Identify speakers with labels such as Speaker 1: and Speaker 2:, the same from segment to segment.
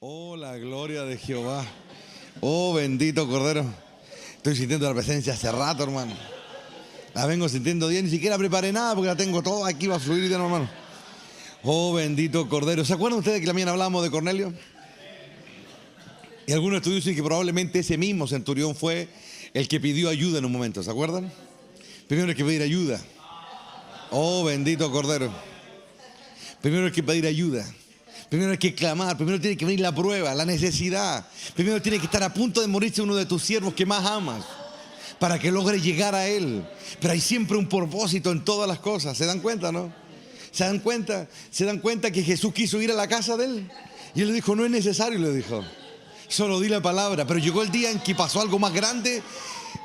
Speaker 1: Oh, la gloria de Jehová. Oh, bendito Cordero. Estoy sintiendo la presencia hace rato, hermano. La vengo sintiendo bien. Ni siquiera preparé nada porque la tengo toda aquí. Va a fluir bien, hermano. Oh, bendito Cordero. ¿Se acuerdan ustedes que la mañana hablábamos de Cornelio? Y algunos estudios dicen que probablemente ese mismo centurión fue el que pidió ayuda en un momento. ¿Se acuerdan? Primero hay que pedir ayuda. Oh, bendito Cordero. Primero hay que pedir ayuda. Primero hay que clamar, primero tiene que venir la prueba, la necesidad. Primero tiene que estar a punto de morirse uno de tus siervos que más amas para que logre llegar a Él. Pero hay siempre un propósito en todas las cosas. ¿Se dan cuenta, no? ¿Se dan cuenta? ¿Se dan cuenta que Jesús quiso ir a la casa de Él? Y Él le dijo, no es necesario, le dijo. Solo di la palabra. Pero llegó el día en que pasó algo más grande.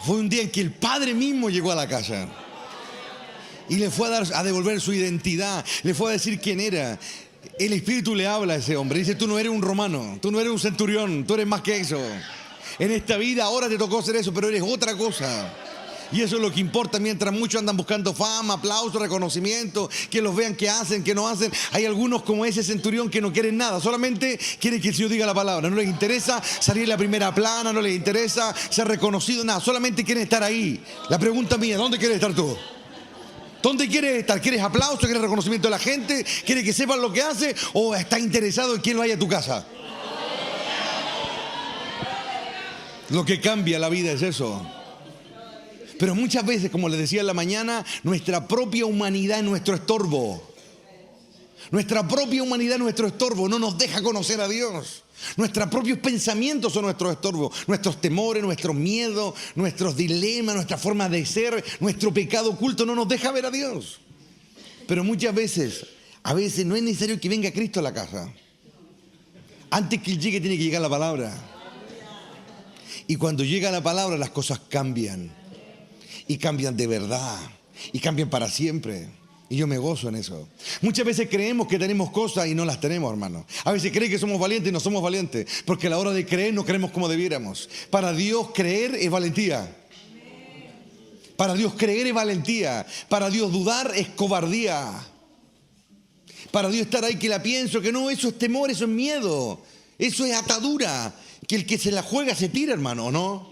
Speaker 1: Fue un día en que el Padre mismo llegó a la casa. Y le fue a devolver su identidad. Le fue a decir quién era. El Espíritu le habla a ese hombre. Dice, tú no eres un romano, tú no eres un centurión, tú eres más que eso. En esta vida ahora te tocó ser eso, pero eres otra cosa. Y eso es lo que importa mientras muchos andan buscando fama, aplauso, reconocimiento, que los vean, que hacen, que no hacen. Hay algunos como ese centurión que no quieren nada, solamente quieren que el Señor diga la palabra. No les interesa salir en la primera plana, no les interesa ser reconocido, nada. Solamente quieren estar ahí. La pregunta mía, ¿dónde quieres estar tú? ¿Dónde quieres estar? ¿Quieres aplauso? ¿Quieres reconocimiento de la gente? ¿Quieres que sepan lo que hace? ¿O estás interesado en quién vaya a tu casa? Lo que cambia la vida es eso. Pero muchas veces, como les decía en la mañana, nuestra propia humanidad es nuestro estorbo. Nuestra propia humanidad es nuestro estorbo. No nos deja conocer a Dios. Nuestros propios pensamientos son nuestros estorbos, nuestros temores, nuestros miedos, nuestros dilemas, nuestra forma de ser, nuestro pecado oculto no nos deja ver a Dios. Pero muchas veces, a veces no es necesario que venga Cristo a la casa. Antes que Él llegue tiene que llegar la palabra. Y cuando llega la palabra las cosas cambian. Y cambian de verdad. Y cambian para siempre. Y yo me gozo en eso. Muchas veces creemos que tenemos cosas y no las tenemos, hermano. A veces creen que somos valientes y no somos valientes. Porque a la hora de creer no creemos como debiéramos. Para Dios creer es valentía. Para Dios creer es valentía. Para Dios dudar es cobardía. Para Dios estar ahí que la pienso, que no, eso es temor, eso es miedo. Eso es atadura. Que el que se la juega se tira, hermano, ¿o no?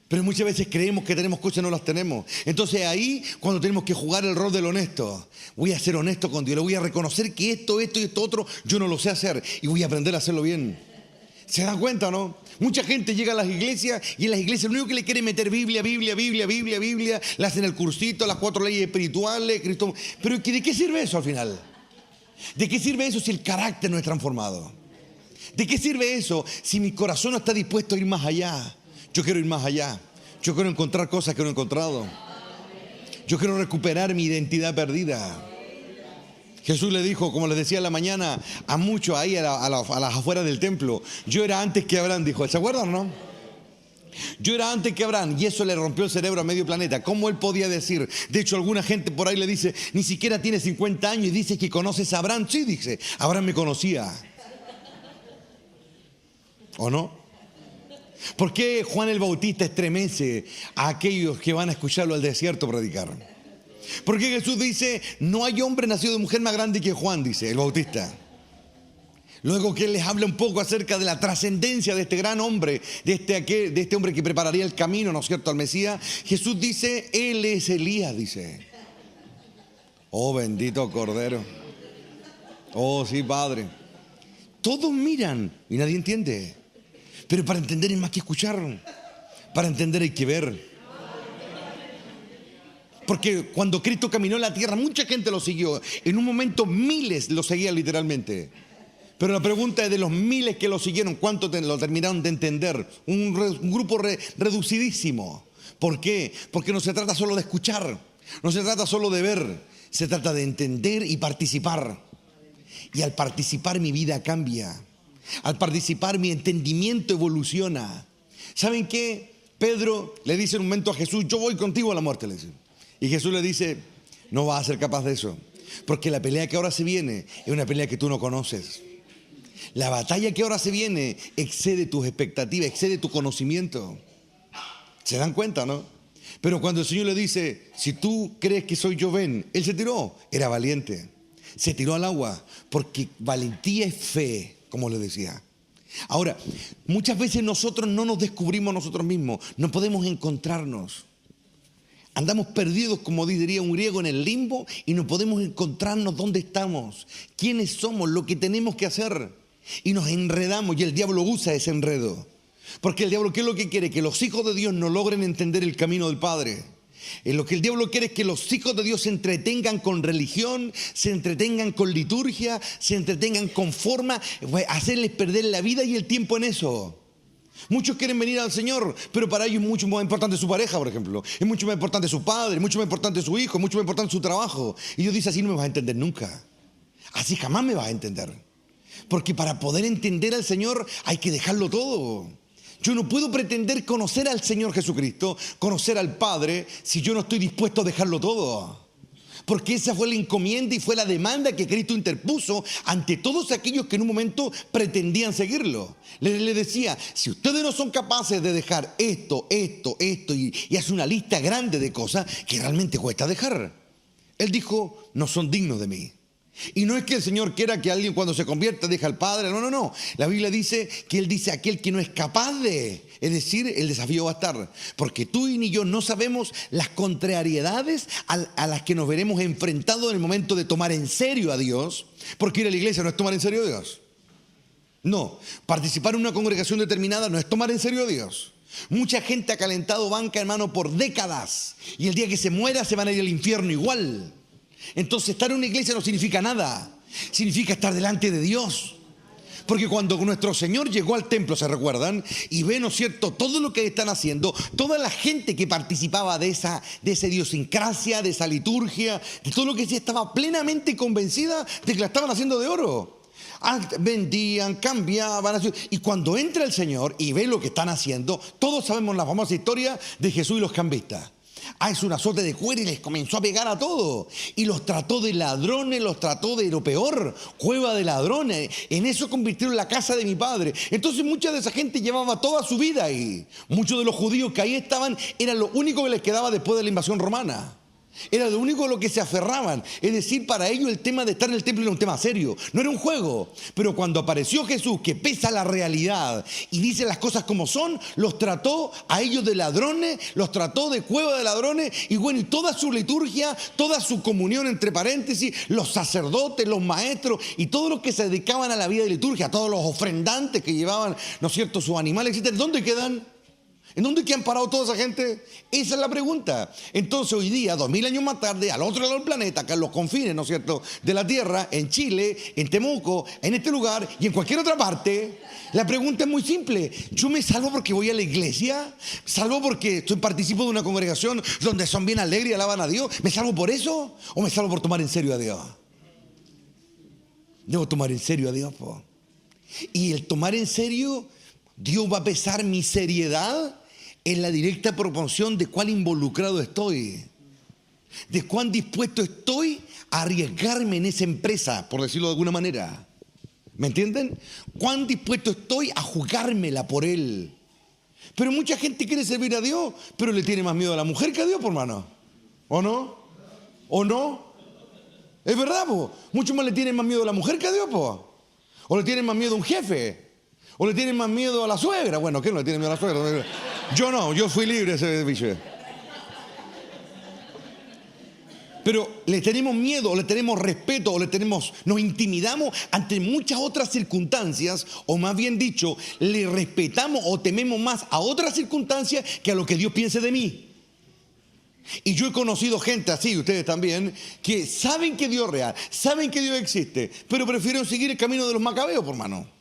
Speaker 1: Pero muchas veces creemos que tenemos cosas y no las tenemos. Entonces ahí cuando tenemos que jugar el rol del honesto. Voy a ser honesto con Dios. Le voy a reconocer que esto y esto otro yo no lo sé hacer. Y voy a aprender a hacerlo bien. ¿Se dan cuenta o no? Mucha gente llega a las iglesias y en las iglesias lo único que le quiere meter Biblia. Le hacen el cursito, las 4 leyes espirituales. Cristo. Pero ¿de qué sirve eso al final? ¿De qué sirve eso si el carácter no es transformado? ¿De qué sirve eso si mi corazón no está dispuesto a ir más allá? Yo quiero ir más allá. Yo quiero encontrar cosas que no he encontrado. Yo quiero recuperar mi identidad perdida. Jesús le dijo, como les decía en la mañana, a muchos ahí a las afueras del templo. Yo era antes que Abraham, dijo. ¿Se acuerdan, no? Yo era antes que Abraham y eso le rompió el cerebro a medio planeta. ¿Cómo él podía decir? De hecho, alguna gente por ahí le dice, ni siquiera tiene 50 años y dice que conoces a Abraham. Sí, dice, Abraham me conocía. ¿O no? ¿Por qué Juan el Bautista estremece a aquellos que van a escucharlo al desierto predicar? Porque Jesús dice, no hay hombre nacido de mujer más grande que Juan, dice el Bautista. Luego que él les habla un poco acerca de la trascendencia de este gran hombre, de este hombre que prepararía el camino, ¿no es cierto?, al Mesías. Jesús dice, él es Elías, dice. Oh, bendito Cordero. Oh, sí, Padre. Todos miran y nadie entiende. Pero para entender es más que escuchar. Para entender hay que ver. Porque cuando Cristo caminó en la tierra, mucha gente lo siguió. En un momento miles lo seguían literalmente. Pero la pregunta es de los miles que lo siguieron, ¿cuántos lo terminaron de entender? Un grupo reducidísimo. ¿Por qué? Porque no se trata solo de escuchar. No se trata solo de ver. Se trata de entender y participar. Y al participar mi vida cambia. Al participar mi entendimiento evoluciona. ¿Saben qué? Pedro le dice en un momento a Jesús, yo voy contigo a la muerte, le dice. Y Jesús le dice, no vas a ser capaz de eso. Porque la pelea que ahora se viene es una pelea que tú no conoces. La batalla que ahora se viene excede tus expectativas, excede tu conocimiento. ¿Se dan cuenta, no? Pero cuando el Señor le dice, si tú crees que soy yo, ven. Él se tiró, era valiente. Se tiró al agua porque valentía es fe. Como le decía, Ahora, muchas veces nosotros no nos descubrimos nosotros mismos, no podemos encontrarnos. Andamos perdidos, como diría un griego, en el limbo y no podemos encontrarnos dónde estamos, quiénes somos, lo que tenemos que hacer. Y nos enredamos y el diablo usa ese enredo. Porque el diablo, ¿qué es lo que quiere? Que los hijos de Dios no logren entender el camino del Padre. Lo que el diablo quiere es que los hijos de Dios se entretengan con religión, se entretengan con liturgia, se entretengan con forma, hacerles perder la vida y el tiempo en eso. Muchos quieren venir al Señor, pero para ellos es mucho más importante su pareja, por ejemplo. Es mucho más importante su padre, es mucho más importante su hijo, es mucho más importante su trabajo. Y Dios dice, así no me vas a entender nunca. Así jamás me vas a entender. Porque para poder entender al Señor hay que dejarlo todo. Yo no puedo pretender conocer al Señor Jesucristo, conocer al Padre, si yo no estoy dispuesto a dejarlo todo. Porque esa fue la encomienda y fue la demanda que Cristo interpuso ante todos aquellos que en un momento pretendían seguirlo. Le decía, si ustedes no son capaces de dejar esto, y hace una lista grande de cosas que realmente cuesta dejar. Él dijo, no son dignos de mí. Y no es que el Señor quiera que alguien cuando se convierta deje al Padre, no. La Biblia dice que Él dice aquel que no es capaz de, es decir, el desafío va a estar. Porque tú y ni yo no sabemos las contrariedades a las que nos veremos enfrentados en el momento de tomar en serio a Dios. Porque ir a la iglesia no es tomar en serio a Dios. No, participar en una congregación determinada no es tomar en serio a Dios. Mucha gente ha calentado banca, hermano, por décadas. Y el día que se muera se van a ir al infierno igual. Entonces estar en una iglesia no significa nada, significa estar delante de Dios. Porque cuando nuestro Señor llegó al templo, ¿se recuerdan? Y ve, ¿no es cierto?, todo lo que están haciendo, toda la gente que participaba de esa idiosincrasia, de esa liturgia, de todo lo que sí estaba plenamente convencida de que la estaban haciendo de oro. Vendían, cambiaban, y cuando entra el Señor y ve lo que están haciendo, todos sabemos la famosa historia de Jesús y los cambistas. Es un azote de cuero y les comenzó a pegar a todo. Y los trató de ladrones, los trató de lo peor, cueva de ladrones. En eso convirtieron la casa de mi padre. Entonces mucha de esa gente llevaba toda su vida ahí. Muchos de los judíos que ahí estaban era lo único que les quedaba después de la invasión romana. Era lo único a lo que se aferraban. Es decir, para ellos el tema de estar en el templo era un tema serio. No era un juego. Pero cuando apareció Jesús, que pesa la realidad y dice las cosas como son, los trató a ellos de ladrones, los trató de cueva de ladrones. Y bueno, y toda su liturgia, toda su comunión, entre paréntesis, los sacerdotes, los maestros y todos los que se dedicaban a la vida de liturgia, todos los ofrendantes que llevaban, ¿no es cierto?, sus animales, etc. ¿Dónde quedan? ¿En dónde que han parado toda esa gente? Esa es la pregunta. Entonces hoy día, 2000 años más tarde, al otro lado del planeta, acá en los confines, ¿no es cierto?, de la Tierra, en Chile, en Temuco, en este lugar y en cualquier otra parte, la pregunta es muy simple. ¿Yo me salvo porque voy a la iglesia? ¿Salvo porque participo de una congregación donde son bien alegres y alaban a Dios? ¿Me salvo por eso? ¿O me salvo por tomar en serio a Dios? Debo tomar en serio a Dios, po. Y el tomar en serio, Dios va a pesar mi seriedad en la directa proporción de cuán involucrado estoy, de cuán dispuesto estoy a arriesgarme en esa empresa, por decirlo de alguna manera. ¿Me entienden? Cuán dispuesto estoy a jugármela por Él. Pero mucha gente quiere servir a Dios, pero le tiene más miedo a la mujer que a Dios, por hermano. ¿O no? ¿O no? Es verdad, po. Muchos más le tienen más miedo a la mujer que a Dios, po. O le tienen más miedo a un jefe. O le tienen más miedo a la suegra. Bueno, ¿quién no le tiene miedo a la suegra? Yo no, yo fui libre ese bicho. Pero le tenemos miedo, o le tenemos respeto, o nos intimidamos ante muchas otras circunstancias, o más bien dicho, le respetamos o tememos más a otras circunstancias que a lo que Dios piense de mí. Y yo he conocido gente así, ustedes también, que saben que Dios es real, saben que Dios existe, pero prefieren seguir el camino de los macabeos, por mano.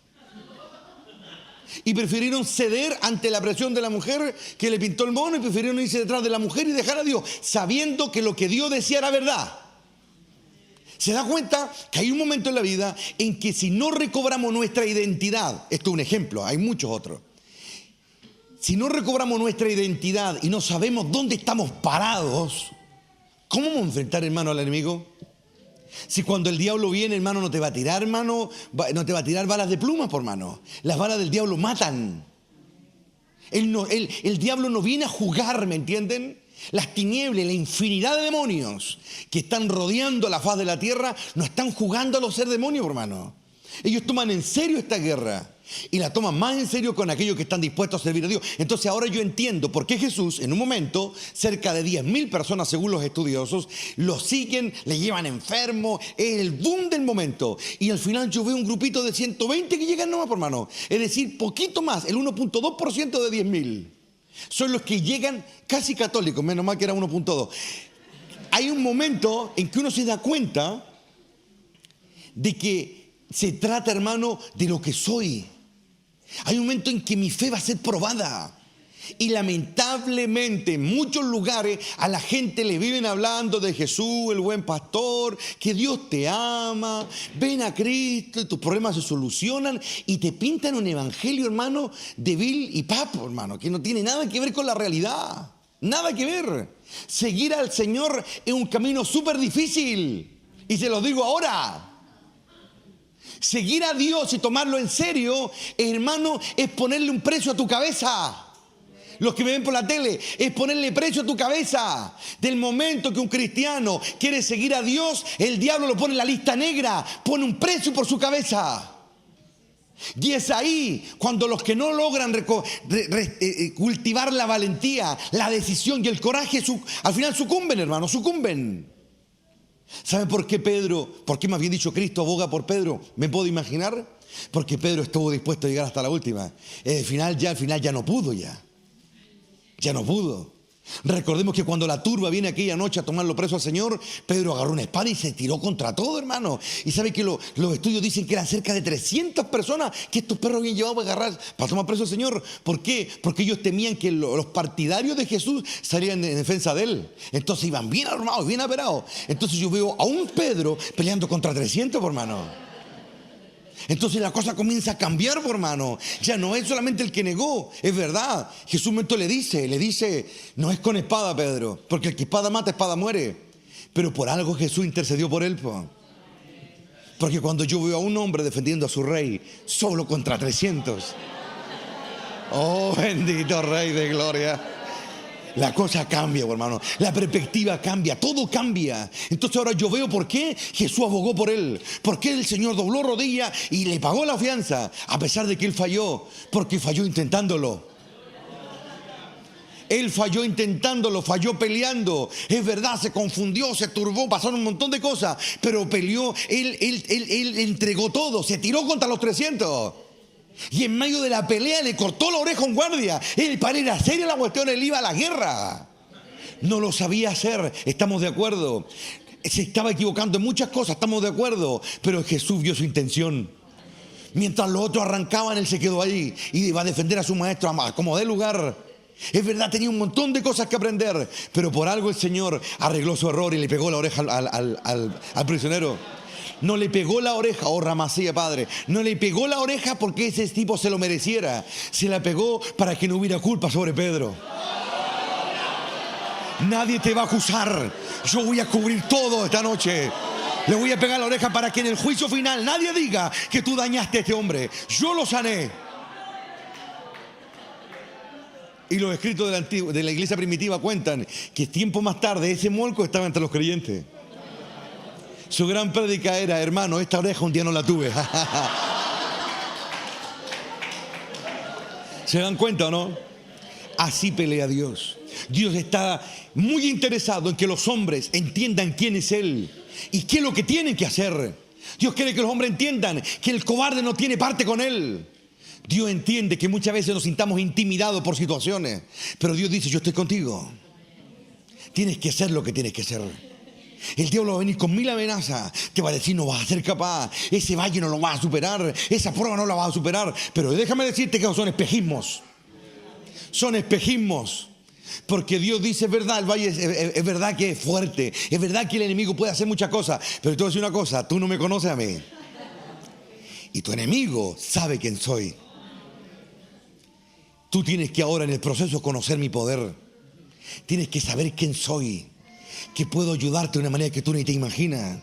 Speaker 1: Y prefirieron ceder ante la presión de la mujer que le pintó el mono y prefirieron irse detrás de la mujer y dejar a Dios, sabiendo que lo que Dios decía era verdad. ¿Se da cuenta que hay un momento en la vida en que si no recobramos nuestra identidad, esto es un ejemplo, hay muchos otros, si no recobramos nuestra identidad y no sabemos dónde estamos parados, ¿cómo vamos a enfrentar, hermano, al enemigo? Si cuando el diablo viene, hermano, no te va a tirar, hermano, no te va a tirar balas de plumas, por hermano. Las balas del diablo matan. El diablo no viene a jugar, ¿me entienden? Las tinieblas, la infinidad de demonios que están rodeando la faz de la tierra, no están jugando a los ser demonios, hermano. Ellos toman en serio esta guerra. Y la toman más en serio con aquellos que están dispuestos a servir a Dios. Entonces ahora yo entiendo por qué Jesús, en un momento, cerca de 10.000 personas según los estudiosos, lo siguen, le llevan enfermo, es el boom del momento. Y al final yo veo un grupito de 120 que llegan nomás, por mano. Es decir, poquito más, el 1.2% de 10.000. Son los que llegan casi católicos, menos mal que era 1.2. Hay un momento en que uno se da cuenta de que se trata, hermano, de lo que soy. Hay un momento en que mi fe va a ser probada. Y lamentablemente en muchos lugares a la gente le viven hablando de Jesús, el buen pastor, que Dios te ama, ven a Cristo y tus problemas se solucionan, y te pintan un evangelio, hermano, de vil y papo, hermano, que no tiene nada que ver con la realidad. Nada que ver. Seguir al Señor es un camino súper difícil. Y se los digo ahora. Seguir a Dios y tomarlo en serio, hermano, es ponerle un precio a tu cabeza. Los que me ven por la tele, es ponerle precio a tu cabeza. Del momento que un cristiano quiere seguir a Dios, el diablo lo pone en la lista negra, pone un precio por su cabeza. Y es ahí cuando los que no logran cultivar la valentía, la decisión y el coraje, al final sucumben, hermano, sucumben. ¿Sabe por qué Pedro, por qué más bien dicho Cristo aboga por Pedro? ¿Me puedo imaginar? Porque Pedro estuvo dispuesto a llegar hasta la última. Al final ya no pudo ya. Ya no pudo. Recordemos que cuando la turba viene aquella noche a tomarlo preso al Señor, Pedro agarró una espada y se tiró contra todo, hermano. Y sabe que los estudios dicen que eran cerca de 300 personas que estos perros habían llevado para agarrar, para tomar preso al Señor. ¿Por qué? Porque ellos temían que los partidarios de Jesús salieran en defensa de él. Entonces iban bien armados, bien aperados. Entonces yo veo a un Pedro peleando contra 300, hermano. Entonces la cosa comienza a cambiar, por hermano. Ya no es solamente el que negó, es verdad. Jesús un momento le dice, no es con espada, Pedro, porque el que espada mata, espada muere. Pero por algo Jesús intercedió por él, po. Porque cuando yo veo a un hombre defendiendo a su rey solo contra 300, oh bendito Rey de Gloria, la cosa cambia, hermano. La perspectiva cambia, todo cambia. Entonces ahora yo veo por qué Jesús abogó por él. Por qué el Señor dobló rodilla y le pagó la fianza, a pesar de que él falló. Porque falló intentándolo. Él falló intentándolo, falló peleando. Es verdad, se confundió, se turbó, pasaron un montón de cosas. Pero peleó, él entregó todo, se tiró contra los 300. Y en medio de la pelea le cortó la oreja a un guardia. Él, para ir a seria la cuestión, él iba a la guerra. No lo sabía hacer, estamos de acuerdo. Se estaba equivocando en muchas cosas, estamos de acuerdo. Pero Jesús vio su intención. Mientras los otros arrancaban, él se quedó ahí y iba a defender a su maestro como de lugar. Es verdad, tenía un montón de cosas que aprender, pero por algo el Señor arregló su error y le pegó la oreja al prisionero. No le pegó la oreja, oh Ramasía, Padre. No le pegó la oreja porque ese tipo se lo mereciera. Se la pegó para que no hubiera culpa sobre Pedro. Nadie te va a acusar. Yo voy a cubrir todo esta noche. Le voy a pegar la oreja para que en el juicio final nadie diga que tú dañaste a este hombre. Yo lo sané. Y los escritos de la iglesia primitiva cuentan que tiempo más tarde ese molco estaba entre los creyentes. Su gran prédica era, hermano, esta oreja un día no la tuve. ¿Se dan cuenta o no? Así pelea Dios. Dios está muy interesado en que los hombres entiendan quién es Él y qué es lo que tienen que hacer. Dios quiere que los hombres entiendan que el cobarde no tiene parte con Él. Dios entiende que muchas veces nos sintamos intimidados por situaciones, pero Dios dice, yo estoy contigo. Tienes que hacer lo que tienes que hacer. El diablo va a venir con 1000 amenazas. Te va a decir, no vas a ser capaz. Ese valle no lo vas a superar. Esa prueba no la vas a superar. Pero déjame decirte que son espejismos. Son espejismos. Porque Dios dice, es verdad, el valle es verdad que es fuerte. Es verdad que el enemigo puede hacer muchas cosas. Pero te voy a decir una cosa, tú no me conoces a mí. Y tu enemigo sabe quién soy. Tú tienes que ahora en el proceso conocer mi poder. Tienes que saber quién soy. Que puedo ayudarte de una manera que tú ni te imaginas.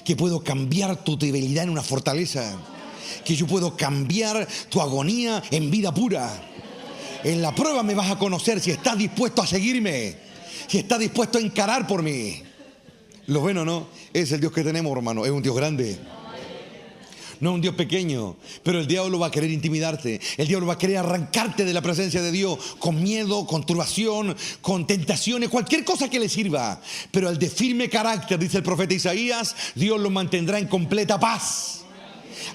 Speaker 1: Que puedo cambiar tu debilidad en una fortaleza. Que yo puedo cambiar tu agonía en vida pura. En la prueba me vas a conocer si estás dispuesto a seguirme. Si estás dispuesto a encarar por mí. ¿Lo ven o no? Es el Dios que tenemos, hermano. Es un Dios grande. No es un Dios pequeño, pero el diablo va a querer intimidarte. El diablo va a querer arrancarte de la presencia de Dios con miedo, con turbación, con tentaciones, cualquier cosa que le sirva. Pero al de firme carácter, dice el profeta Isaías, Dios lo mantendrá en completa paz.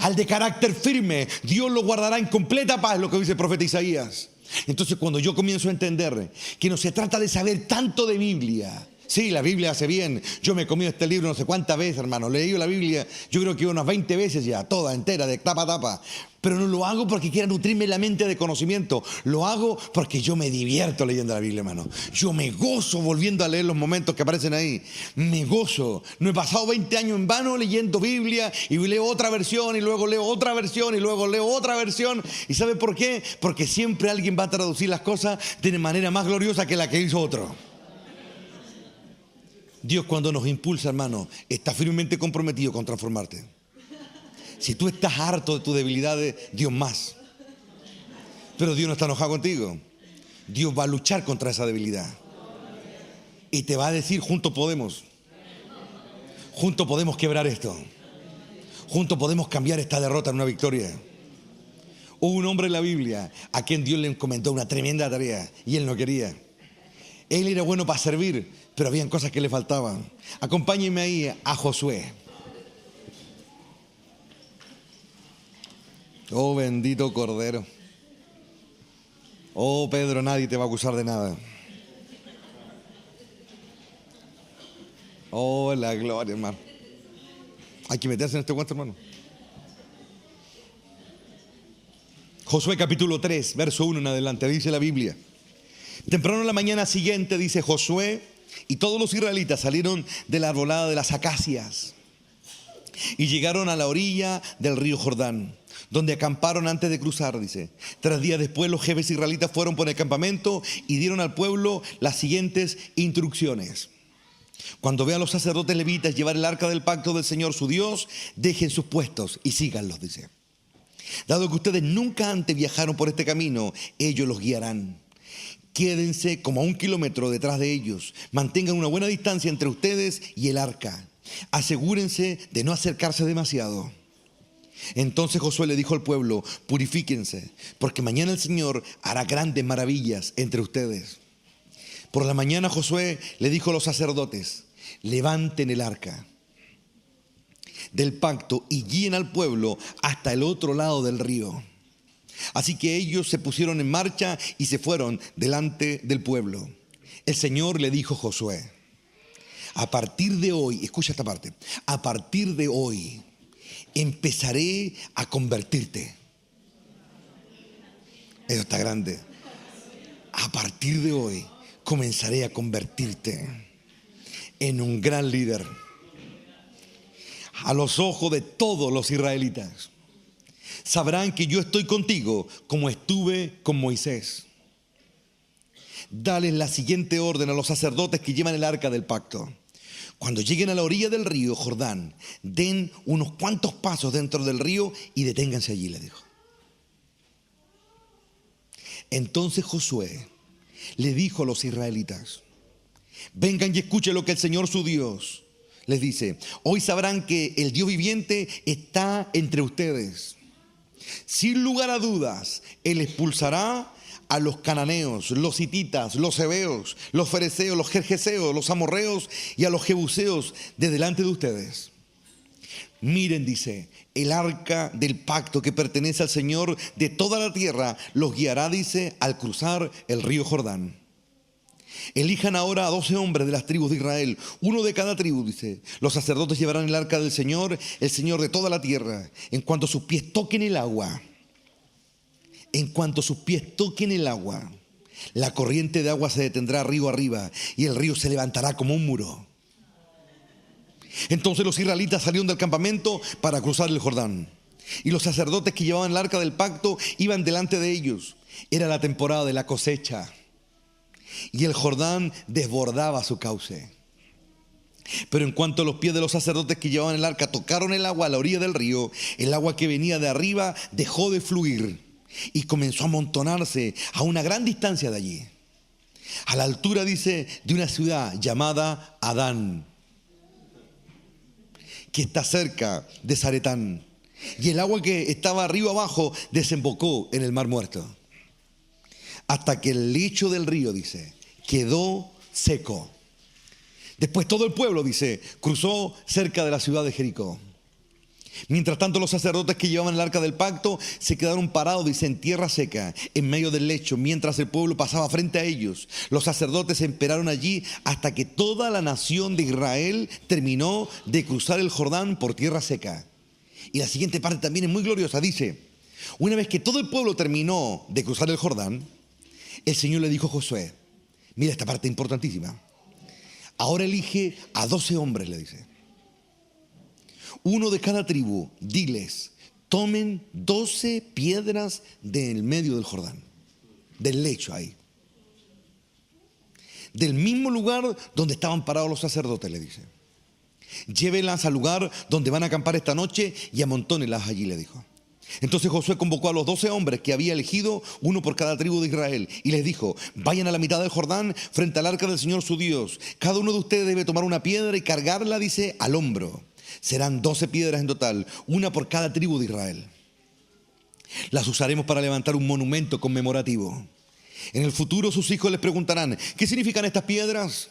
Speaker 1: Al de carácter firme, Dios lo guardará en completa paz, es lo que dice el profeta Isaías. Entonces, cuando yo comienzo a entender que no se trata de saber tanto de Biblia. Sí, la Biblia hace bien. Yo me he comido este libro no sé cuántas veces, hermano. He leído la Biblia, yo creo que unas 20 veces ya, toda, entera, de tapa a tapa. Pero no lo hago porque quiera nutrirme la mente de conocimiento. Lo hago porque yo me divierto leyendo la Biblia, hermano. Yo me gozo volviendo a leer los momentos que aparecen ahí. Me gozo. No he pasado 20 años en vano leyendo Biblia y leo otra versión y luego leo otra versión y luego leo otra versión. ¿Y sabe por qué? Porque siempre alguien va a traducir las cosas de manera más gloriosa que la que hizo otro. Dios, cuando nos impulsa, hermano, está firmemente comprometido con transformarte. Si tú estás harto de tus debilidades, Dios más. Pero Dios no está enojado contigo. Dios va a luchar contra esa debilidad. Y te va a decir, juntos podemos. Juntos podemos quebrar esto. Juntos podemos cambiar esta derrota en una victoria. Hubo un hombre en la Biblia a quien Dios le encomendó una tremenda tarea y él no quería. Él era bueno para servir, pero habían cosas que le faltaban. Acompáñenme ahí a Josué. Oh, bendito Cordero. Oh, Pedro, nadie te va a acusar de nada. Oh, la gloria, hermano. Hay que meterse en este cuento, hermano. Josué capítulo 3, verso 1 en adelante, dice la Biblia. Temprano en la mañana siguiente, dice Josué, y todos los israelitas salieron de la arbolada de las acacias y llegaron a la orilla del río Jordán, donde acamparon antes de cruzar, dice. 3 días después los jefes israelitas fueron por el campamento y dieron al pueblo las siguientes instrucciones. Cuando vean los sacerdotes levitas llevar el arca del pacto del Señor su Dios, dejen sus puestos y síganlos, dice. Dado que ustedes nunca antes viajaron por este camino, ellos los guiarán. Quédense como a 1 kilómetro detrás de ellos. Mantengan una buena distancia entre ustedes y el arca. Asegúrense de no acercarse demasiado. Entonces Josué le dijo al pueblo: purifíquense, porque mañana el Señor hará grandes maravillas entre ustedes. Por la mañana Josué le dijo a los sacerdotes: levanten el arca del pacto y guíen al pueblo hasta el otro lado del río. Así que ellos se pusieron en marcha y se fueron delante del pueblo. El Señor le dijo a Josué: a partir de hoy, escucha esta parte, a partir de hoy empezaré a convertirte. Eso está grande. A partir de hoy comenzaré a convertirte en un gran líder a los ojos de todos los israelitas. Sabrán que yo estoy contigo como estuve con Moisés. Dales la siguiente orden a los sacerdotes que llevan el arca del pacto. Cuando lleguen a la orilla del río Jordán, den unos cuantos pasos dentro del río y deténganse allí, le dijo. Entonces Josué le dijo a los israelitas: vengan y escuchen lo que el Señor su Dios les dice. Hoy sabrán que el Dios viviente está entre ustedes. Sin lugar a dudas, Él expulsará a los cananeos, los hititas, los heveos, los fereceos, los gergeseos, los amorreos y a los jebuseos de delante de ustedes. Miren, dice, el arca del pacto que pertenece al Señor de toda la tierra los guiará, dice, al cruzar el río Jordán. Elijan ahora a 12 hombres de las tribus de Israel, uno de cada tribu, dice. Los sacerdotes llevarán el arca del Señor, el Señor de toda la tierra. En cuanto sus pies toquen el agua, la corriente de agua se detendrá río arriba y el río se levantará como un muro. Entonces los israelitas salieron del campamento para cruzar el Jordán. Y los sacerdotes que llevaban el arca del pacto iban delante de ellos. Era la temporada de la cosecha y el Jordán desbordaba su cauce. Pero en cuanto los pies de los sacerdotes que llevaban el arca tocaron el agua a la orilla del río, el agua que venía de arriba dejó de fluir y comenzó a amontonarse a una gran distancia de allí, a la altura, dice, de una ciudad llamada Adán, que está cerca de Zaretán. Y el agua que estaba río abajo desembocó en el Mar Muerto. Hasta que el lecho del río, dice, quedó seco. Después todo el pueblo, dice, cruzó cerca de la ciudad de Jericó. Mientras tanto, los sacerdotes que llevaban el arca del pacto se quedaron parados, dice, en tierra seca, en medio del lecho, mientras el pueblo pasaba frente a ellos. Los sacerdotes esperaron allí hasta que toda la nación de Israel terminó de cruzar el Jordán por tierra seca. Y la siguiente parte también es muy gloriosa. Dice, una vez que todo el pueblo terminó de cruzar el Jordán, el Señor le dijo a Josué, mira esta parte importantísima, ahora elige a 12 hombres, le dice. Uno de cada tribu, diles, tomen 12 piedras del medio del Jordán, del lecho ahí. Del mismo lugar donde estaban parados los sacerdotes, le dice. Llévenlas al lugar donde van a acampar esta noche y amontónenlas allí, le dijo. Entonces Josué convocó a los 12 hombres que había elegido, uno por cada tribu de Israel, y les dijo, vayan a la mitad del Jordán frente al arca del Señor su Dios. Cada uno de ustedes debe tomar una piedra y cargarla, dice, al hombro. Serán 12 piedras en total, una por cada tribu de Israel. Las usaremos para levantar un monumento conmemorativo. En el futuro sus hijos les preguntarán, ¿qué significan estas piedras?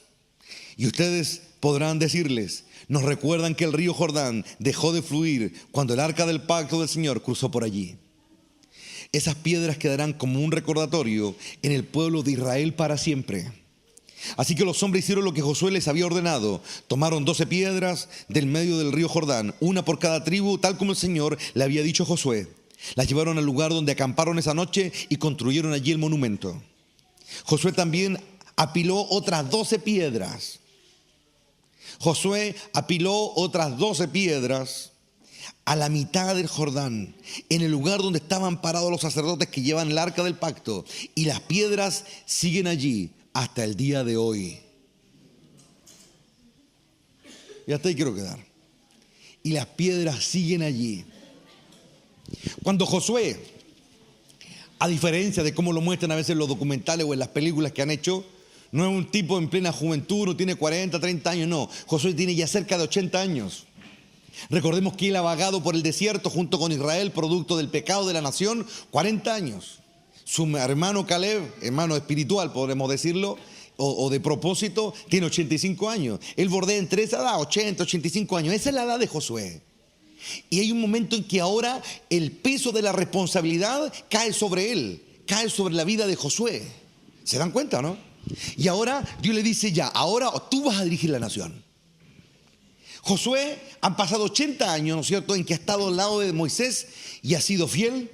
Speaker 1: Y ustedes podrán decirles, nos recuerdan que el río Jordán dejó de fluir cuando el arca del pacto del Señor cruzó por allí. Esas piedras quedarán como un recordatorio en el pueblo de Israel para siempre. Así que los hombres hicieron lo que Josué les había ordenado. Tomaron 12 piedras del medio del río Jordán, una por cada tribu, tal como el Señor le había dicho a Josué. Las llevaron al lugar donde acamparon esa noche y construyeron allí el monumento. Josué también apiló otras 12 piedras. Josué apiló otras 12 piedras a la mitad del Jordán, en el lugar donde estaban parados los sacerdotes que llevan el arca del pacto. Y las piedras siguen allí hasta el día de hoy. Y hasta ahí quiero quedar. Y las piedras siguen allí. Cuando Josué, a diferencia de cómo lo muestran a veces en los documentales o en las películas que han hecho, no es un tipo en plena juventud, no tiene 40, 30 años, no. Josué tiene ya cerca de 80 años. Recordemos que él ha vagado por el desierto junto con Israel, producto del pecado de la nación, 40 años. Su hermano Caleb, hermano espiritual podremos decirlo, o de propósito, tiene 85 años. Él bordea entre esa edad, 80, 85 años. Esa es la edad de Josué. Y hay un momento en que ahora el peso de la responsabilidad cae sobre él, cae sobre la vida de Josué. ¿Se dan cuenta, no? Y ahora Dios le dice ya, ahora tú vas a dirigir la nación. Josué, han pasado 80 años, ¿no es cierto?, en que ha estado al lado de Moisés y ha sido fiel,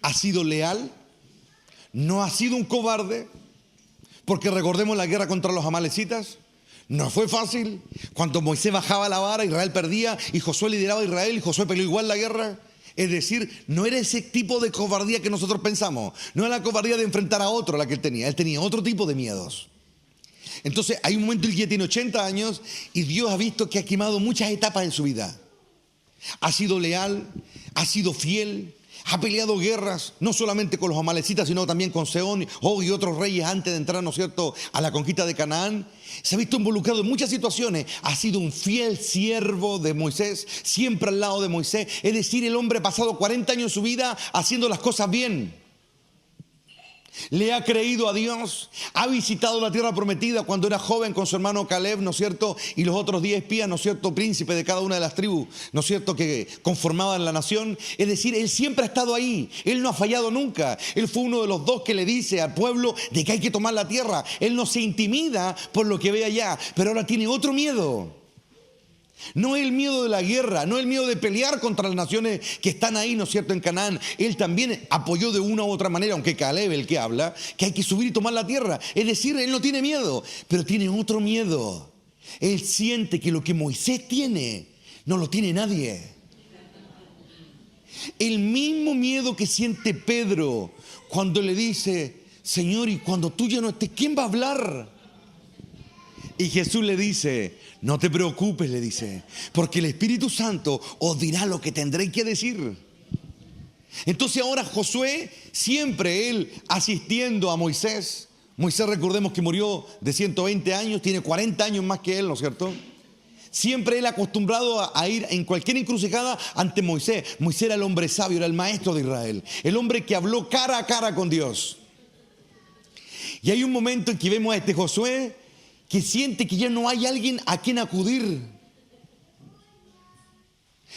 Speaker 1: ha sido leal, no ha sido un cobarde, porque recordemos la guerra contra los amalecitas. No fue fácil. Cuando Moisés bajaba la vara, Israel perdía y Josué lideraba a Israel y Josué peleó igual la guerra. Es decir, no era ese tipo de cobardía que nosotros pensamos. No era la cobardía de enfrentar a otro la que él tenía. Él tenía otro tipo de miedos. Entonces hay un momento en que ya tiene 80 años y Dios ha visto que ha quemado muchas etapas en su vida. Ha sido leal, ha sido fiel, ha peleado guerras, no solamente con los amalecitas, sino también con Sehón, Og y otros reyes antes de entrar, ¿no es cierto?, a la conquista de Canaán. Se ha visto involucrado en muchas situaciones. Ha sido un fiel siervo de Moisés, siempre al lado de Moisés. Es decir, el hombre ha pasado 40 años de su vida haciendo las cosas bien. Le ha creído a Dios, ha visitado la tierra prometida cuando era joven con su hermano Caleb, ¿no es cierto? Y los otros 10 espías, ¿no es cierto?, príncipes de cada una de las tribus, ¿no es cierto?, que conformaban la nación. Es decir, él siempre ha estado ahí, él no ha fallado nunca. Él fue uno de los 2 que le dice al pueblo de que hay que tomar la tierra. Él no se intimida por lo que ve allá, pero ahora tiene otro miedo. No el miedo de la guerra, no el miedo de pelear contra las naciones que están ahí, ¿no es cierto?, en Canaán. Él también apoyó de una u otra manera, aunque Caleb el que habla, que hay que subir y tomar la tierra. Es decir, él no tiene miedo, pero tiene otro miedo. Él siente que lo que Moisés tiene, no lo tiene nadie. El mismo miedo que siente Pedro cuando le dice, Señor, y cuando tú ya no estés, ¿quién va a hablar? Y Jesús le dice, no te preocupes, le dice, porque el Espíritu Santo os dirá lo que tendréis que decir. Entonces ahora Josué, siempre él asistiendo a Moisés, recordemos que murió de 120 años, tiene 40 años más que él, ¿no es cierto? Siempre él acostumbrado a ir en cualquier encrucijada ante Moisés. Moisés era el hombre sabio, era el maestro de Israel. El hombre que habló cara a cara con Dios. Y hay un momento en que vemos a este Josué que siente que ya no hay alguien a quien acudir.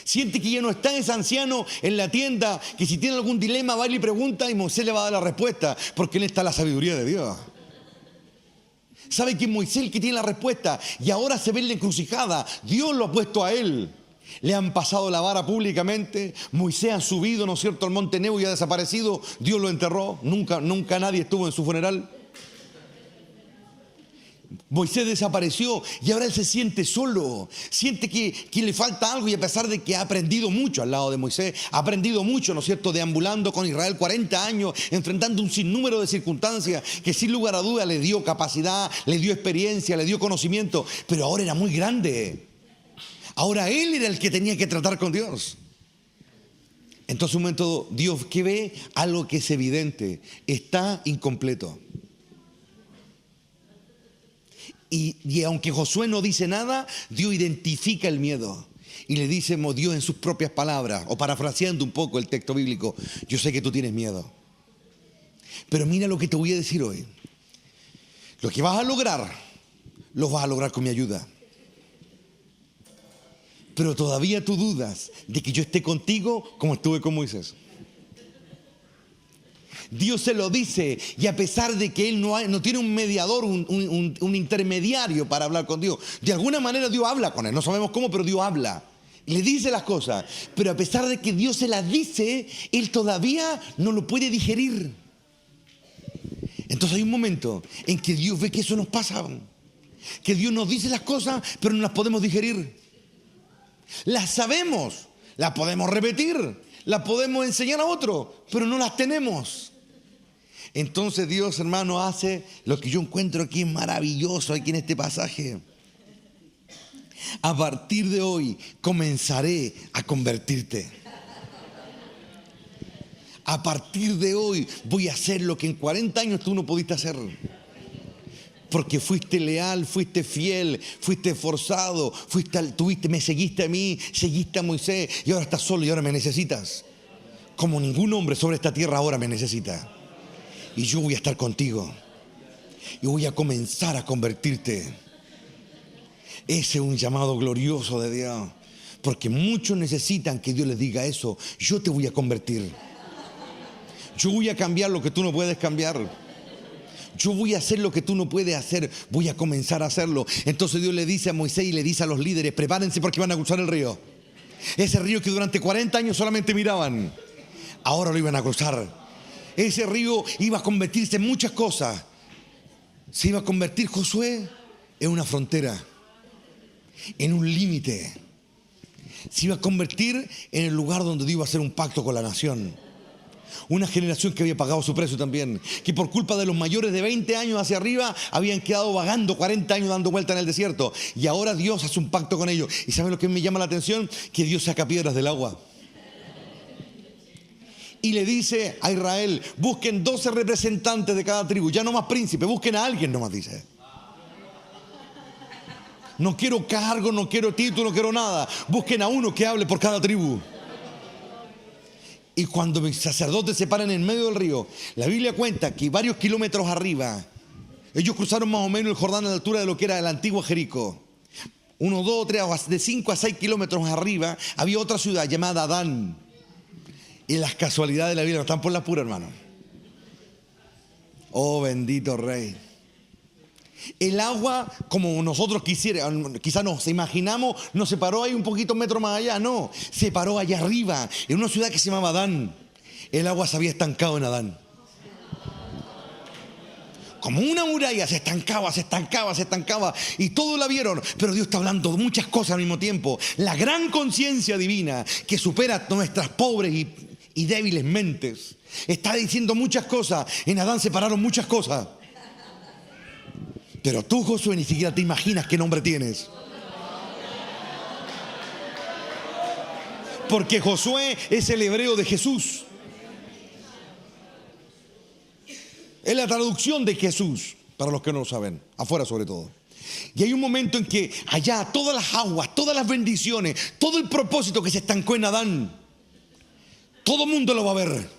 Speaker 1: Siente que ya no está ese anciano en la tienda, que si tiene algún dilema va y le pregunta y Moisés le va a dar la respuesta, porque en él está la sabiduría de Dios. Sabe que Moisés es el que tiene la respuesta y ahora se ve en la encrucijada. Dios lo ha puesto a él. Le han pasado la vara públicamente. Moisés ha subido, ¿no es cierto?, al monte Nebo y ha desaparecido. Dios lo enterró. Nunca nadie estuvo en su funeral. Moisés desapareció y ahora él se siente solo, siente que le falta algo, y a pesar de que ha aprendido mucho al lado de Moisés, ha aprendido mucho, ¿no es cierto?, deambulando con Israel 40 años, enfrentando un sinnúmero de circunstancias que sin lugar a duda le dio capacidad, le dio experiencia, le dio conocimiento, pero ahora era muy grande. Ahora él era el que tenía que tratar con Dios. Entonces un momento Dios que ve algo que es evidente, está incompleto. Y aunque Josué no dice nada, Dios identifica el miedo y le dice Dios en sus propias palabras, o parafraseando un poco el texto bíblico: yo sé que tú tienes miedo, pero mira lo que te voy a decir hoy. Lo que vas a lograr, lo vas a lograr con mi ayuda. Pero todavía tú dudas de que yo esté contigo como estuve con Moisés. Dios se lo dice, y a pesar de que él no tiene un mediador, un intermediario para hablar con Dios, de alguna manera Dios habla con él, no sabemos cómo, pero Dios habla y le dice las cosas. Pero a pesar de que Dios se las dice, él todavía no lo puede digerir. Entonces hay un momento en que Dios ve que eso nos pasa, que Dios nos dice las cosas pero no las podemos digerir. Las sabemos, las podemos repetir, las podemos enseñar a otro, pero no las tenemos. Entonces Dios, hermano, hace lo que yo encuentro aquí maravilloso aquí en este pasaje. A partir de hoy comenzaré a convertirte. A partir de hoy voy a hacer lo que en 40 años tú no pudiste hacer. Porque fuiste leal, fuiste fiel, fuiste esforzado, me seguiste a mí, seguiste a Moisés, y ahora estás solo y ahora me necesitas. Como ningún hombre sobre esta tierra ahora me necesita. Y yo voy a estar contigo. Y voy a comenzar a convertirte. Ese es un llamado glorioso de Dios. Porque muchos necesitan que Dios les diga eso. Yo te voy a convertir. Yo voy a cambiar lo que tú no puedes cambiar. Yo voy a hacer lo que tú no puedes hacer. Voy a comenzar a hacerlo. Entonces Dios le dice a Moisés y le dice a los líderes: prepárense porque van a cruzar el río. Ese río que durante 40 años solamente miraban, ahora lo iban a cruzar. Ese río iba a convertirse en muchas cosas. Se iba a convertir Josué en una frontera, en un límite. Se iba a convertir en el lugar donde Dios iba a hacer un pacto con la nación. Una generación que había pagado su precio también, que por culpa de los mayores de 20 años hacia arriba habían quedado vagando 40 años dando vuelta en el desierto. Y ahora Dios hace un pacto con ellos. ¿Y saben lo que me llama la atención? Que Dios saca piedras del agua. Y le dice a Israel: busquen 12 representantes de cada tribu. Ya no más príncipe, busquen a alguien nomás, dice. No quiero cargo, no quiero título, no quiero nada. Busquen a uno que hable por cada tribu. Y cuando mis sacerdotes se paran en medio del río, la Biblia cuenta que varios kilómetros arriba, ellos cruzaron más o menos el Jordán a la altura de lo que era el antiguo Jericó. 1, 2, 3, de 5 a 6 kilómetros arriba había otra ciudad llamada Adán. Y las casualidades de la Biblia no están por la pura, hermano. Oh, bendito Rey. El agua, como nosotros quizás nos imaginamos, no se paró ahí un poquito metro más allá, no. Se paró allá arriba, en una ciudad que se llamaba Adán. El agua se había estancado en Adán. Como una muralla, se estancaba. Y todos la vieron, pero Dios está hablando de muchas cosas al mismo tiempo. La gran conciencia divina que supera nuestras pobres y débiles mentes está diciendo muchas cosas. En Adán se pararon muchas cosas. Pero tú, Josué, ni siquiera te imaginas qué nombre tienes. Porque Josué es el hebreo de Jesús. Es la traducción de Jesús, para los que no lo saben, afuera sobre todo. Y hay un momento en que allá todas las aguas, todas las bendiciones, todo el propósito que se estancó en Adán, todo el mundo lo va a ver.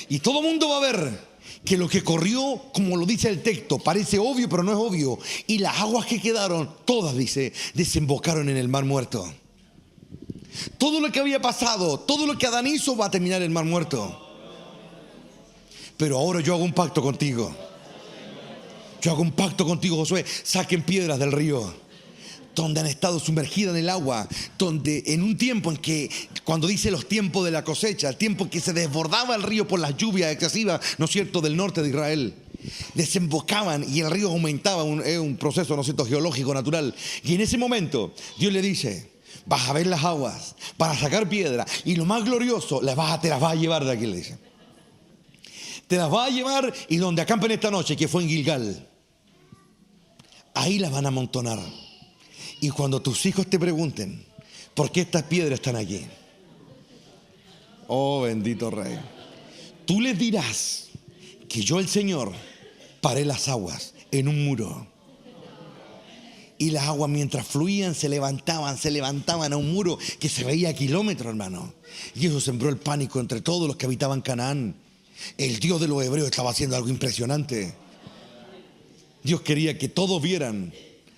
Speaker 1: Y todo el mundo va a ver que lo que corrió, como lo dice el texto, parece obvio, pero no es obvio. Y las aguas que quedaron, todas, dice, desembocaron en el mar muerto. Todo lo que había pasado, todo lo que Adán hizo va a terminar en el mar muerto. Pero ahora yo hago un pacto contigo. Yo hago un pacto contigo, Josué. Saquen piedras del río donde han estado sumergidas en el agua, donde en un tiempo en que, cuando dice los tiempos de la cosecha, el tiempo en que se desbordaba el río por las lluvias excesivas, ¿no es cierto?, del norte de Israel, desembocaban y el río aumentaba, es un proceso, ¿no es cierto?, geológico, natural. Y en ese momento Dios le dice: vas a ver las aguas para sacar piedra, y lo más glorioso, te las vas a llevar de aquí, le dice. Te las vas a llevar, y donde acampen esta noche, que fue en Gilgal, ahí las van a amontonar. Y cuando tus hijos te pregunten por qué estas piedras están aquí, oh bendito Rey, tú les dirás que yo, el Señor, paré las aguas en un muro. Y las aguas, mientras fluían, se levantaban a un muro que se veía a kilómetros, hermano. Y eso sembró el pánico entre todos los que habitaban Canaán. El Dios de los hebreos estaba haciendo algo impresionante. Dios quería que todos vieran.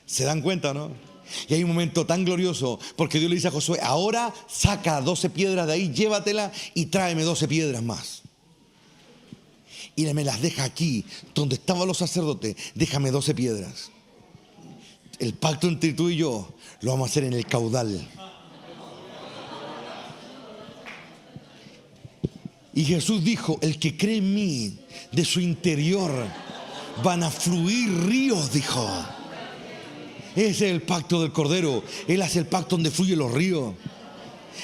Speaker 1: ¿Se dan cuenta, no? Y hay un momento tan glorioso, porque Dios le dice a Josué: ahora saca 12 piedras de ahí, llévatela y tráeme 12 piedras más. Y me las deja aquí, donde estaban los sacerdotes. Déjame 12 piedras. El pacto entre tú y yo lo vamos a hacer en el caudal. Y Jesús dijo: el que cree en mí, de su interior van a fluir ríos, dijo. Ese es el pacto del Cordero. Él hace el pacto donde fluyen los ríos.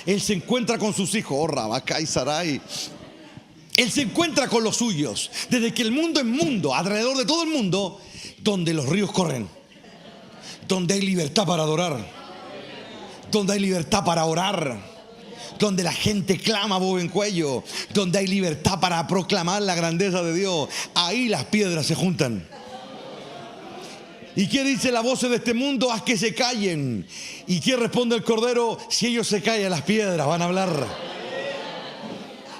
Speaker 1: Él se encuentra con sus hijos. Oh, Rabaca y Sarai. Él se encuentra con los suyos. Desde que el mundo es mundo, alrededor de todo el mundo, donde los ríos corren, donde hay libertad para adorar, donde hay libertad para orar, donde la gente clama a voz en cuello, donde hay libertad para proclamar la grandeza de Dios. Ahí las piedras se juntan. ¿Y qué dice la voz de este mundo? Haz que se callen. ¿Y qué responde el Cordero? Si ellos se callan, las piedras van a hablar.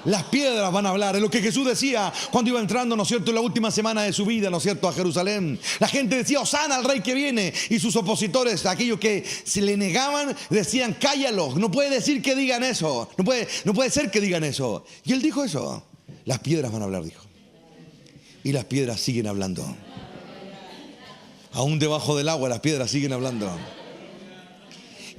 Speaker 1: Las piedras van a hablar. Es lo que Jesús decía cuando iba entrando, ¿no es cierto?, en la última semana de su vida, ¿no es cierto?, a Jerusalén. La gente decía: hosana al Rey que viene. Y sus opositores, aquellos que se le negaban, decían: cállalo, no puede decir que digan eso. No puede ser que digan eso. Y él dijo eso: las piedras van a hablar, dijo. Y las piedras siguen hablando. Aún debajo del agua las piedras siguen hablando.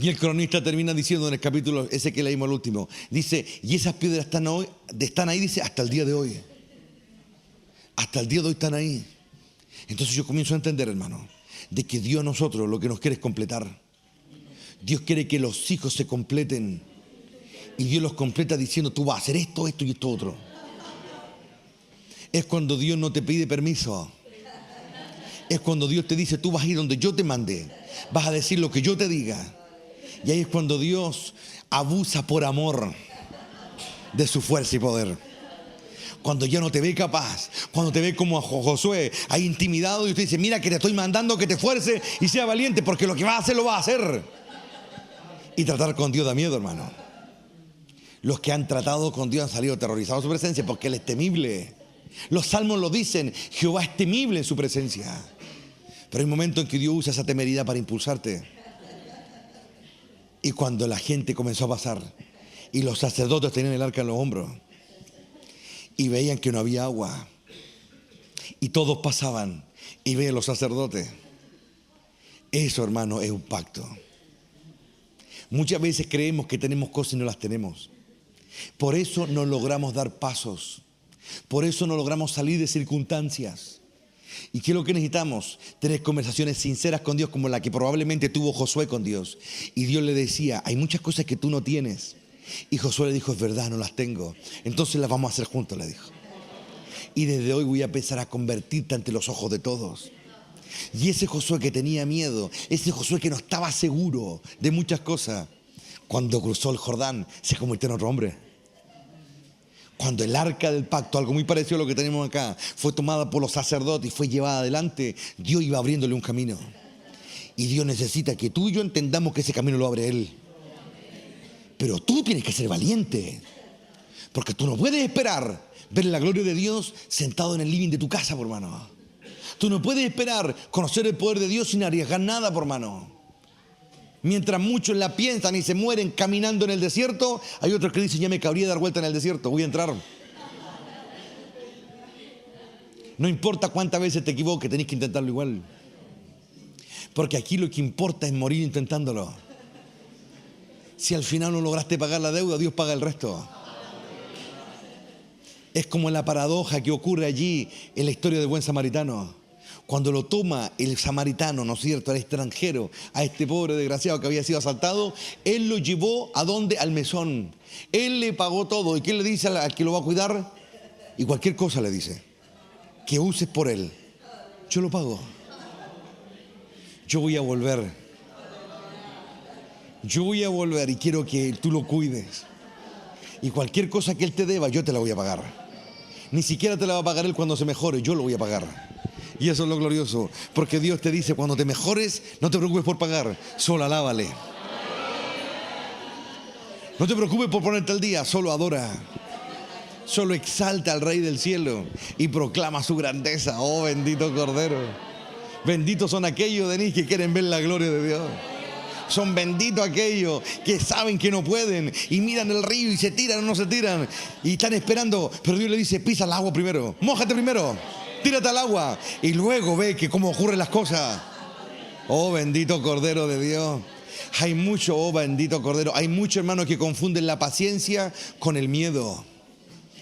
Speaker 1: Y el cronista termina diciendo en el capítulo ese que leímos el último, dice: y esas piedras están ahí, dice, hasta el día de hoy. Hasta el día de hoy están ahí. Entonces yo comienzo a entender, hermano, de que Dios a nosotros lo que nos quiere es completar. Dios quiere que los hijos se completen. Y Dios los completa diciendo: tú vas a hacer esto, esto y esto otro. Es cuando Dios no te pide permiso. Es cuando Dios te dice: tú vas a ir donde yo te mandé, vas a decir lo que yo te diga. Y ahí es cuando Dios abusa por amor de su fuerza y poder. Cuando ya no te ve capaz, cuando te ve como a Josué, ahí intimidado, y usted dice: mira que te estoy mandando que te esfuerces y sea valiente, porque lo que vas a hacer lo vas a hacer. Y tratar con Dios da miedo, hermano. Los que han tratado con Dios han salido aterrorizados de su presencia, porque Él es temible. Los salmos lo dicen: Jehová es temible en su presencia. Pero hay un momento en que Dios usa esa temeridad para impulsarte. Y cuando la gente comenzó a pasar y los sacerdotes tenían el arca en los hombros y veían que no había agua, y todos pasaban y veían los sacerdotes, eso, hermano, es un pacto. Muchas veces creemos que tenemos cosas y no las tenemos. Por eso no logramos dar pasos. Por eso no logramos salir de circunstancias. ¿Y qué es lo que necesitamos? Tener conversaciones sinceras con Dios, como la que probablemente tuvo Josué con Dios. Y Dios le decía: hay muchas cosas que tú no tienes. Y Josué le dijo: es verdad, no las tengo. Entonces las vamos a hacer juntos, le dijo. Y desde hoy voy a empezar a convertirte ante los ojos de todos. Y ese Josué que tenía miedo, ese Josué que no estaba seguro de muchas cosas, cuando cruzó el Jordán se convirtió en otro hombre. Cuando el arca del pacto, algo muy parecido a lo que tenemos acá, fue tomada por los sacerdotes y fue llevada adelante, Dios iba abriéndole un camino. Y Dios necesita que tú y yo entendamos que ese camino lo abre Él. Pero tú tienes que ser valiente, porque tú no puedes esperar ver la gloria de Dios sentado en el living de tu casa, por hermano. Tú no puedes esperar conocer el poder de Dios sin arriesgar nada, por hermano. Mientras muchos la piensan y se mueren caminando en el desierto, hay otros que dicen, ya me cabría dar vuelta en el desierto, voy a entrar. No importa cuántas veces te equivoques, tenés que intentarlo igual. Porque aquí lo que importa es morir intentándolo. Si al final no lograste pagar la deuda, Dios paga el resto. Es como la paradoja que ocurre allí en la historia del buen samaritano. Cuando lo toma el samaritano, ¿no es cierto?, el extranjero, a este pobre desgraciado que había sido asaltado, él lo llevó ¿a dónde? Al mesón. Él le pagó todo. ¿Y qué le dice al que lo va a cuidar? Y cualquier cosa le dice, que uses por él. Yo lo pago. Yo voy a volver. Yo voy a volver y quiero que tú lo cuides. Y cualquier cosa que él te deba, yo te la voy a pagar. Ni siquiera te la va a pagar él cuando se mejore, yo lo voy a pagar. Y eso es lo glorioso, porque Dios te dice, cuando te mejores, no te preocupes por pagar, solo alábale. No te preocupes por ponerte al día, solo adora. Solo exalta al Rey del cielo y proclama su grandeza. Oh, bendito Cordero. Benditos son aquellos, Denise, que quieren ver la gloria de Dios. Son benditos aquellos que saben que no pueden y miran el río y se tiran o no se tiran y están esperando, pero Dios le dice, pisa el agua primero, mójate primero, tírate al agua y luego ve que cómo ocurren las cosas. Oh, bendito Cordero de Dios. Hay mucho, oh bendito Cordero, hay muchos hermanos que confunden la paciencia con el miedo.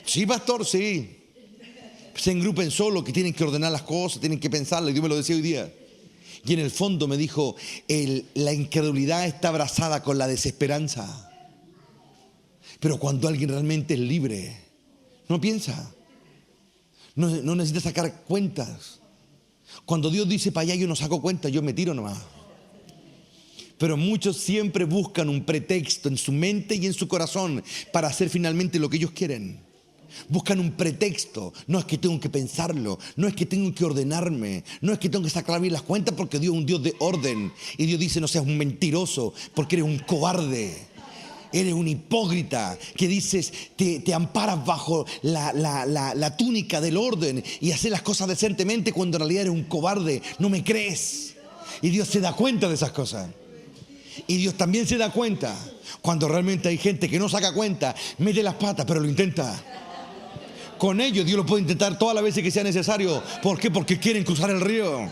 Speaker 1: Sí, pastor, sí. Se engrupen solo, que tienen que ordenar las cosas, tienen que pensarlas, y Dios me lo decía hoy día. Y en el fondo me dijo, la incredulidad está abrazada con la desesperanza. Pero cuando alguien realmente es libre, no piensa, no necesita sacar cuentas. Cuando Dios dice para allá, yo no saco cuentas, yo me tiro nomás. Pero muchos siempre buscan un pretexto en su mente y en su corazón para hacer finalmente lo que ellos quieren. Buscan un pretexto. No es que tengo que pensarlo, no es que tengo que ordenarme, no es que tengo que sacar bien las cuentas, porque Dios es un Dios de orden. Y Dios dice, no seas un mentiroso, porque eres un cobarde. Eres un hipócrita que dices, te amparas bajo la túnica del orden y haces las cosas decentemente cuando en realidad eres un cobarde. No me crees. Y Dios se da cuenta de esas cosas. Y Dios también se da cuenta cuando realmente hay gente que no saca cuenta, mete las patas, pero lo intenta. Con ellos Dios lo puede intentar todas las veces que sea necesario. ¿Por qué? Porque quieren cruzar el río.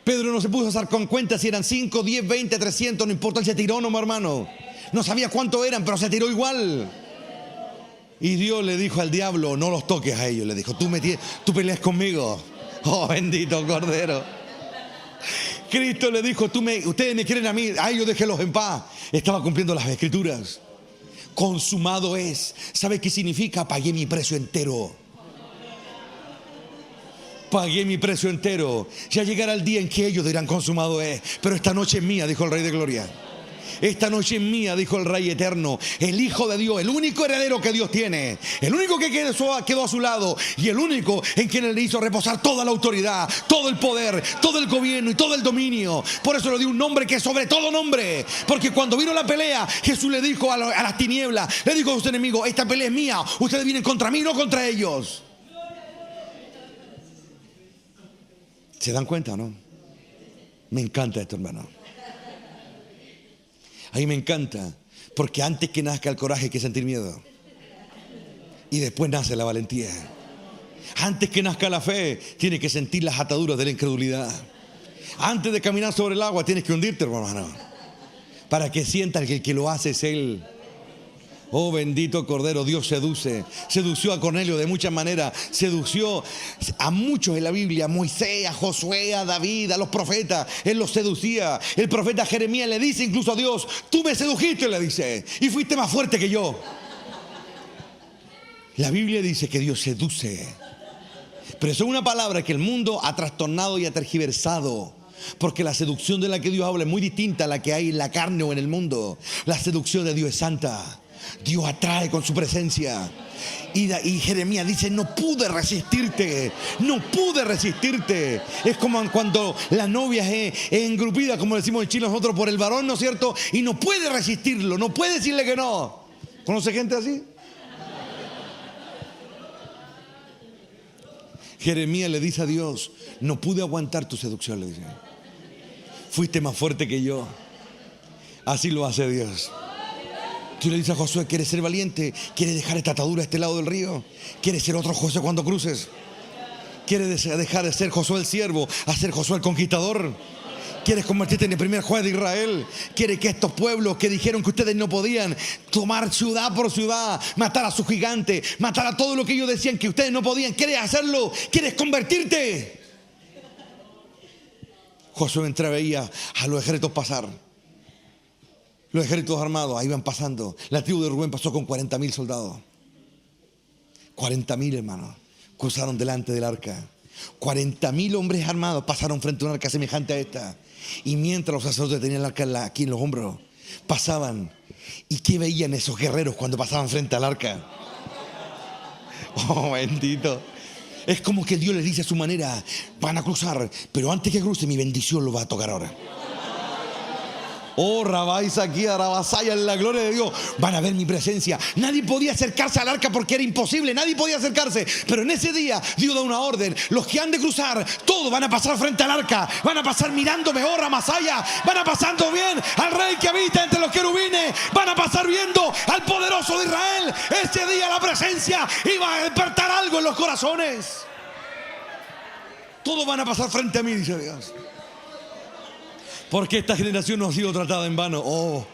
Speaker 1: Pedro no se puso a hacer con cuentas si eran 5, 10, 20, 300, no importa, él se tiró nomás, hermano. No sabía cuánto eran, pero se tiró igual. Y Dios le dijo al diablo, no los toques a ellos. Le dijo, tú peleas conmigo. Oh, bendito Cordero. Cristo le dijo, ustedes me quieren a mí, a ellos déjenlos en paz. Estaba cumpliendo las escrituras. Consumado es. ¿Sabe qué significa? Pagué mi precio entero. Pagué mi precio entero. Ya llegará el día en que ellos dirán consumado es. Pero esta noche es mía, dijo el Rey de Gloria. Esta noche es mía, dijo el Rey eterno, el Hijo de Dios, el único heredero que Dios tiene, el único que quedó a su lado y el único en quien le hizo reposar toda la autoridad, todo el poder, todo el gobierno y todo el dominio. Por eso le dio un nombre que es sobre todo nombre, porque cuando vino la pelea, Jesús le dijo a las tinieblas, le dijo a sus enemigos, esta pelea es mía, ustedes vienen contra mí, no contra ellos. ¿Se dan cuenta o no? Me encanta esto, hermano. A mí me encanta, porque antes que nazca el coraje hay que sentir miedo. Y después nace la valentía. Antes que nazca la fe, tienes que sentir las ataduras de la incredulidad. Antes de caminar sobre el agua, tienes que hundirte, hermano, para que sientas que el que lo hace es Él. Oh, bendito Cordero, Dios sedució a Cornelio de muchas maneras, sedució a muchos en la Biblia, a Moisés, a Josué, a David, a los profetas, Él los seducía. El profeta Jeremías le dice incluso a Dios, tú me sedujiste, le dice, y fuiste más fuerte que yo. La Biblia dice que Dios seduce, pero eso es una palabra que el mundo ha trastornado y ha tergiversado. Porque la seducción de la que Dios habla es muy distinta a la que hay en la carne o en el mundo. La seducción de Dios es santa. Dios atrae con su presencia. Y Jeremías dice, no pude resistirte, no pude resistirte. Es como cuando la novia es engrupida, como decimos en Chile nosotros, por el varón, ¿no es cierto? Y no puede resistirlo, no puede decirle que no. ¿Conoce gente así? Jeremías le dice a Dios, no pude aguantar tu seducción, le dice. Fuiste más fuerte que yo. Así lo hace Dios. Tú le dices a Josué, ¿quieres ser valiente? ¿Quieres dejar esta atadura a este lado del río? ¿Quieres ser otro Josué cuando cruces? ¿Quieres dejar de ser Josué el siervo a ser Josué el conquistador? ¿Quieres convertirte en el primer juez de Israel? ¿Quieres que estos pueblos que dijeron que ustedes no podían tomar ciudad por ciudad, matar a sus gigantes, matar a todo lo que ellos decían que ustedes no podían? ¿Quieres hacerlo? ¿Quieres convertirte? Josué entreveía a los ejércitos pasar. Los ejércitos armados ahí iban pasando. La tribu de Rubén pasó con 40,000 soldados. 40,000, hermanos, cruzaron delante del arca. 40,000 hombres armados pasaron frente a un arca semejante a esta. Y mientras los sacerdotes tenían el arca aquí en los hombros, pasaban. ¿Y qué veían esos guerreros cuando pasaban frente al arca? Oh, bendito. Es como que Dios les dice a su manera, van a cruzar, pero antes que cruce mi bendición lo va a tocar ahora. Oh, Rabáis aquí, Arabasaya, en la gloria de Dios. Van a ver mi presencia. Nadie podía acercarse al arca porque era imposible. Nadie podía acercarse. Pero en ese día Dios da una orden. Los que han de cruzar, todos van a pasar frente al arca. Van a pasar mirándome, oh, Ramasaya. Van a pasando bien al rey que habita entre los querubines. Van a pasar viendo al poderoso de Israel. Ese día la presencia iba a despertar algo en los corazones. Todos van a pasar frente a mí, dice Dios. Porque esta generación no ha sido tratada en vano. Oh,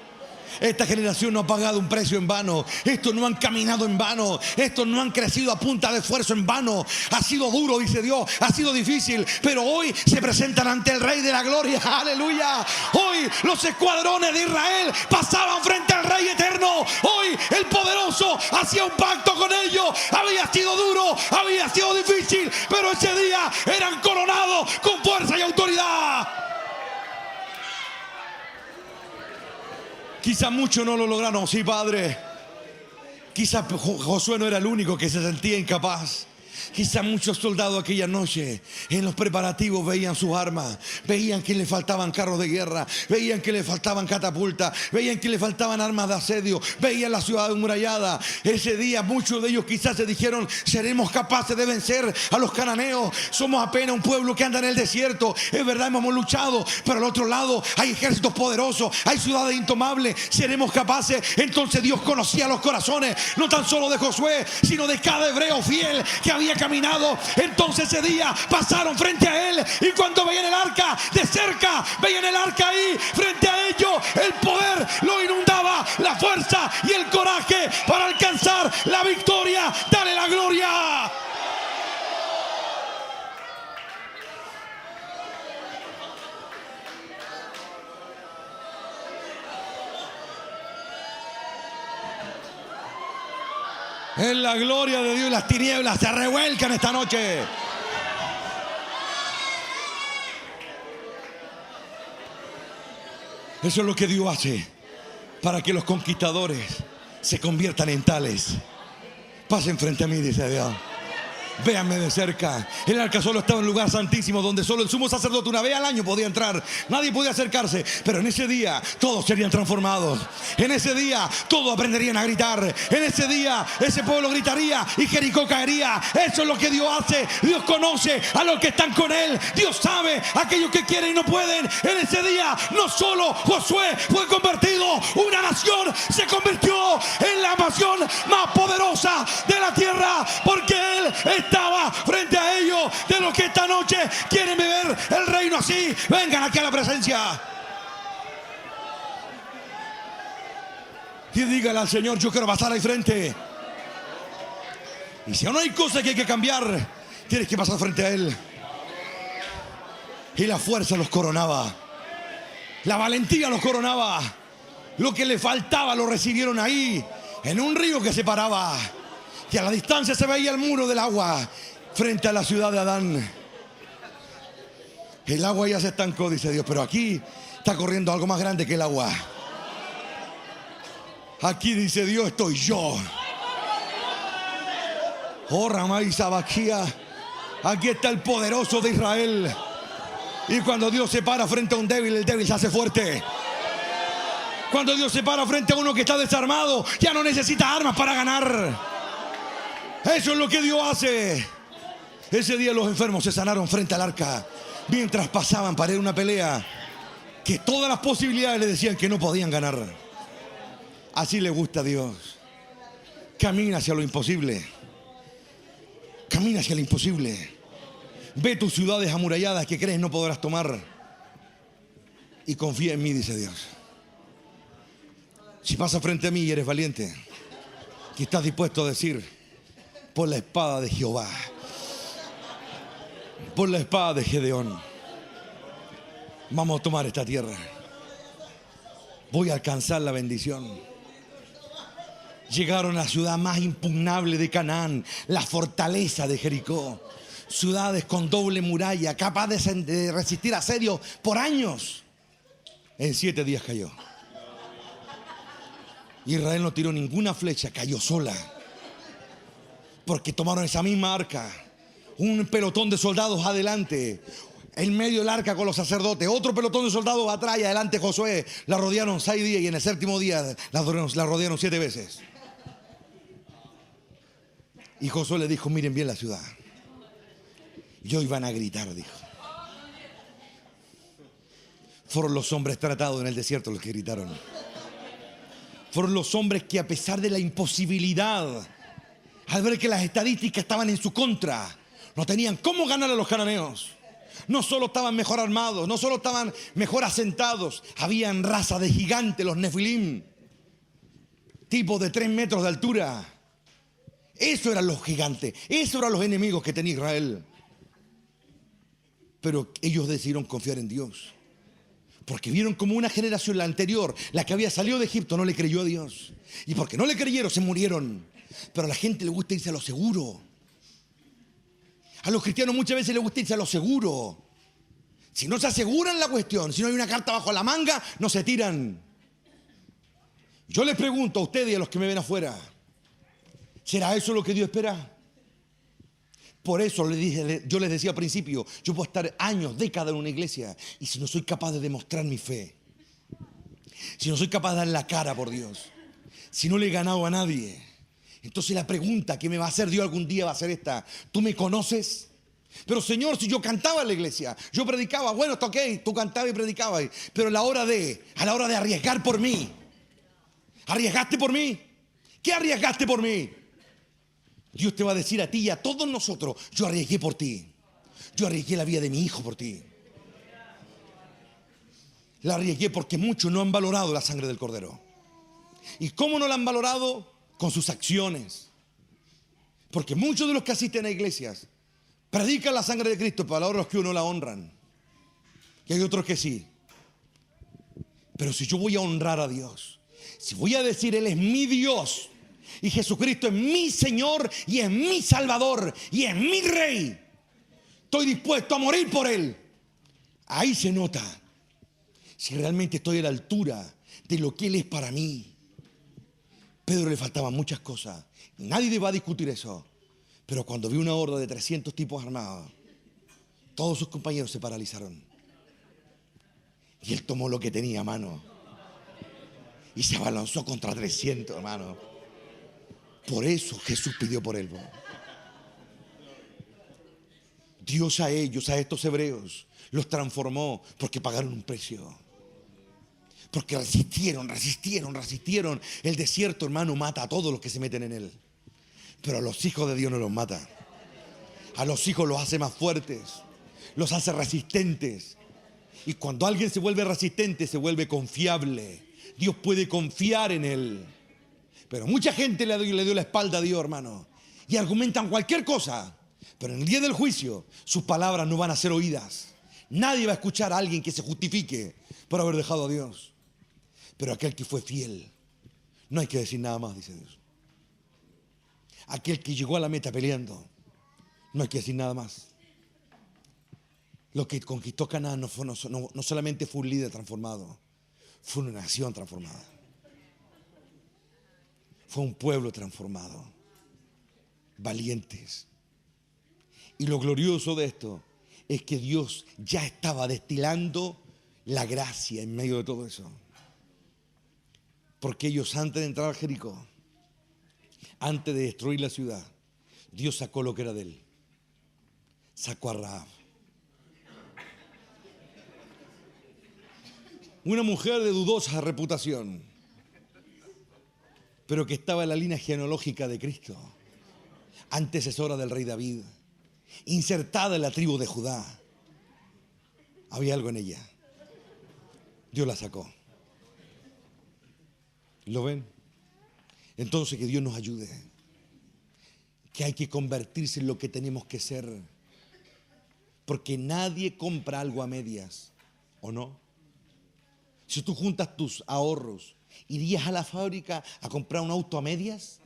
Speaker 1: esta generación no ha pagado un precio en vano. Estos no han caminado en vano. Estos no han crecido a punta de esfuerzo en vano. Ha sido duro, dice Dios. Ha sido difícil. Pero hoy se presentan ante el Rey de la Gloria. Aleluya. Hoy los escuadrones de Israel pasaban frente al Rey eterno. Hoy el poderoso hacía un pacto con ellos. Había sido duro, había sido difícil. Pero ese día eran coronados con fuerza y autoridad. Quizá muchos no lo lograron, sí, Padre. Quizá Josué no era el único que se sentía incapaz. Quizá muchos soldados aquella noche en los preparativos veían sus armas, veían que le faltaban carros de guerra, veían que le faltaban catapultas, veían que le faltaban armas de asedio, veían la ciudad amurallada. Ese día muchos de ellos quizás se dijeron, seremos capaces de vencer a los cananeos. Somos apenas un pueblo que anda en el desierto. Es verdad, hemos luchado, pero al otro lado hay ejércitos poderosos, hay ciudades intomables. Seremos capaces. Entonces Dios conocía los corazones, no tan solo de Josué, sino de cada hebreo fiel que había caminado. Entonces ese día pasaron frente a él, y cuando veían el arca de cerca, veían el arca ahí frente a ellos, el poder lo inundaba, la fuerza y el coraje para alcanzar la victoria. Dale la gloria. En la gloria de Dios, las tinieblas se revuelcan esta noche. Eso es lo que Dios hace para que los conquistadores se conviertan en tales. Pasen frente a mí, dice Dios. Véanme de cerca. El arca solo estaba en un lugar santísimo donde solo el sumo sacerdote una vez al año podía entrar. Nadie podía acercarse. Pero en ese día todos serían transformados. En ese día todos aprenderían a gritar. En ese día ese pueblo gritaría y Jericó caería. Eso es lo que Dios hace. Dios conoce a los que están con Él. Dios sabe a aquellos que quieren y no pueden. En ese día no solo Josué fue convertido, una nación se convirtió en la nación más poderosa de la tierra, porque Él estaba frente a ellos. De los que esta noche quieren vivir el reino así, vengan aquí a la presencia y dígale al Señor, yo quiero pasar al frente. Y si no hay cosa que hay que cambiar, tienes que pasar frente a Él. Y la fuerza los coronaba, la valentía los coronaba. Lo que le faltaba lo recibieron ahí, en un río que separaba, que a la distancia se veía el muro del agua frente a la ciudad de Adán. El agua ya se estancó, dice Dios, pero aquí está corriendo algo más grande que el agua. Aquí dice Dios, estoy yo. Oh, Ramay Sabaquía. Aquí está el poderoso de Israel. Y cuando Dios se para frente a un débil, el débil se hace fuerte. Cuando Dios se para frente a uno que está desarmado, ya no necesita armas para ganar. Eso es lo que Dios hace. Ese día los enfermos se sanaron frente al arca, mientras pasaban para ir a una pelea que todas las posibilidades le decían que no podían ganar. Así le gusta a Dios. Camina hacia lo imposible. Camina hacia lo imposible. Ve tus ciudades amuralladas que crees no podrás tomar y confía en mí, dice Dios. Si pasas frente a mí y eres valiente, que estás dispuesto a decir: por la espada de Jehová, por la espada de Gedeón, vamos a tomar esta tierra. Voy a alcanzar la bendición. Llegaron a la ciudad más impugnable de Canaán, la fortaleza de Jericó. Ciudades con doble muralla, capaz de resistir asedio por años. En 7 días cayó. Israel no tiró ninguna flecha, cayó sola. Porque tomaron esa misma arca, un pelotón de soldados adelante, en medio del arca con los sacerdotes, otro pelotón de soldados atrás y adelante Josué. La rodearon 6 días y en el 7º día la rodearon 7 veces. Y Josué le dijo: miren bien la ciudad. Y hoy van a gritar, dijo. Fueron los hombres tratados en el desierto los que gritaron. Fueron los hombres que, a pesar de la imposibilidad, al ver que las estadísticas estaban en su contra, no tenían cómo ganar a los cananeos. No solo estaban mejor armados, no solo estaban mejor asentados, habían raza de gigantes, los nefilim, tipos de 3 metros de altura. Eso eran los gigantes, eso eran los enemigos que tenía Israel. Pero ellos decidieron confiar en Dios, porque vieron como una generación, la anterior, la que había salido de Egipto, no le creyó a Dios. Y porque no le creyeron, se murieron. Pero a la gente le gusta irse a lo seguro. A los cristianos muchas veces les gusta irse a lo seguro. Si no se aseguran la cuestión, si no hay una carta bajo la manga, no se tiran. Yo les pregunto a ustedes y a los que me ven afuera: ¿será eso lo que Dios espera? Por eso yo les decía al principio, yo puedo estar años, décadas en una iglesia, y si no soy capaz de demostrar mi fe, si no soy capaz de dar la cara por Dios, si no le he ganado a nadie, entonces la pregunta que me va a hacer Dios algún día va a ser esta: ¿tú me conoces? Pero Señor, si yo cantaba en la iglesia, yo predicaba, bueno, está ok, tú cantabas y predicabas, pero a la hora de arriesgar por mí, ¿arriesgaste por mí? ¿Qué arriesgaste por mí? Dios te va a decir a ti y a todos nosotros: yo arriesgué por ti. Yo arriesgué la vida de mi hijo por ti. La arriesgué porque muchos no han valorado la sangre del Cordero. ¿Y cómo no la han valorado? Con sus acciones. Porque muchos de los que asisten a iglesias predican la sangre de Cristo, pero ahora los que no la honran. Y hay otros que sí. Pero si yo voy a honrar a Dios, si voy a decir: Él es mi Dios y Jesucristo es mi Señor y es mi Salvador y es mi Rey, estoy dispuesto a morir por Él. Ahí se nota si realmente estoy a la altura de lo que Él es para mí. Pedro le faltaban muchas cosas. Nadie va a discutir eso. Pero cuando vio una horda de 300 tipos armados, todos sus compañeros se paralizaron. Y él tomó lo que tenía a mano y se abalanzó contra 300, hermano. Por eso Jesús pidió por él. Dios a ellos, a estos hebreos, los transformó porque pagaron un precio. Porque resistieron. El desierto, hermano, mata a todos los que se meten en él. Pero a los hijos de Dios no los mata. A los hijos los hace más fuertes, los hace resistentes. Y cuando alguien se vuelve resistente, se vuelve confiable. Dios puede confiar en él. Pero mucha gente le dio la espalda a Dios, hermano, y argumentan cualquier cosa. Pero en el día del juicio, sus palabras no van a ser oídas. Nadie va a escuchar a alguien que se justifique por haber dejado a Dios. Pero aquel que fue fiel, no hay que decir nada más, dice Dios. Aquel que llegó a la meta peleando, no hay que decir nada más. Lo que conquistó Canaán no solamente fue un líder transformado, fue una nación transformada. Fue un pueblo transformado, valientes. Y lo glorioso de esto es que Dios ya estaba destilando la gracia en medio de todo eso. Porque ellos, antes de entrar a Jericó, antes de destruir la ciudad, Dios sacó lo que era de él. Sacó a Rahab, una mujer de dudosa reputación, pero que estaba en la línea genealógica de Cristo, antecesora del rey David, insertada en la tribu de Judá. Había algo en ella. Dios la sacó. ¿Lo ven? Entonces que Dios nos ayude. Que hay que convertirse en lo que tenemos que ser. Porque nadie compra algo a medias, ¿o no? Si tú juntas tus ahorros, ¿irías a la fábrica a comprar un auto a medias?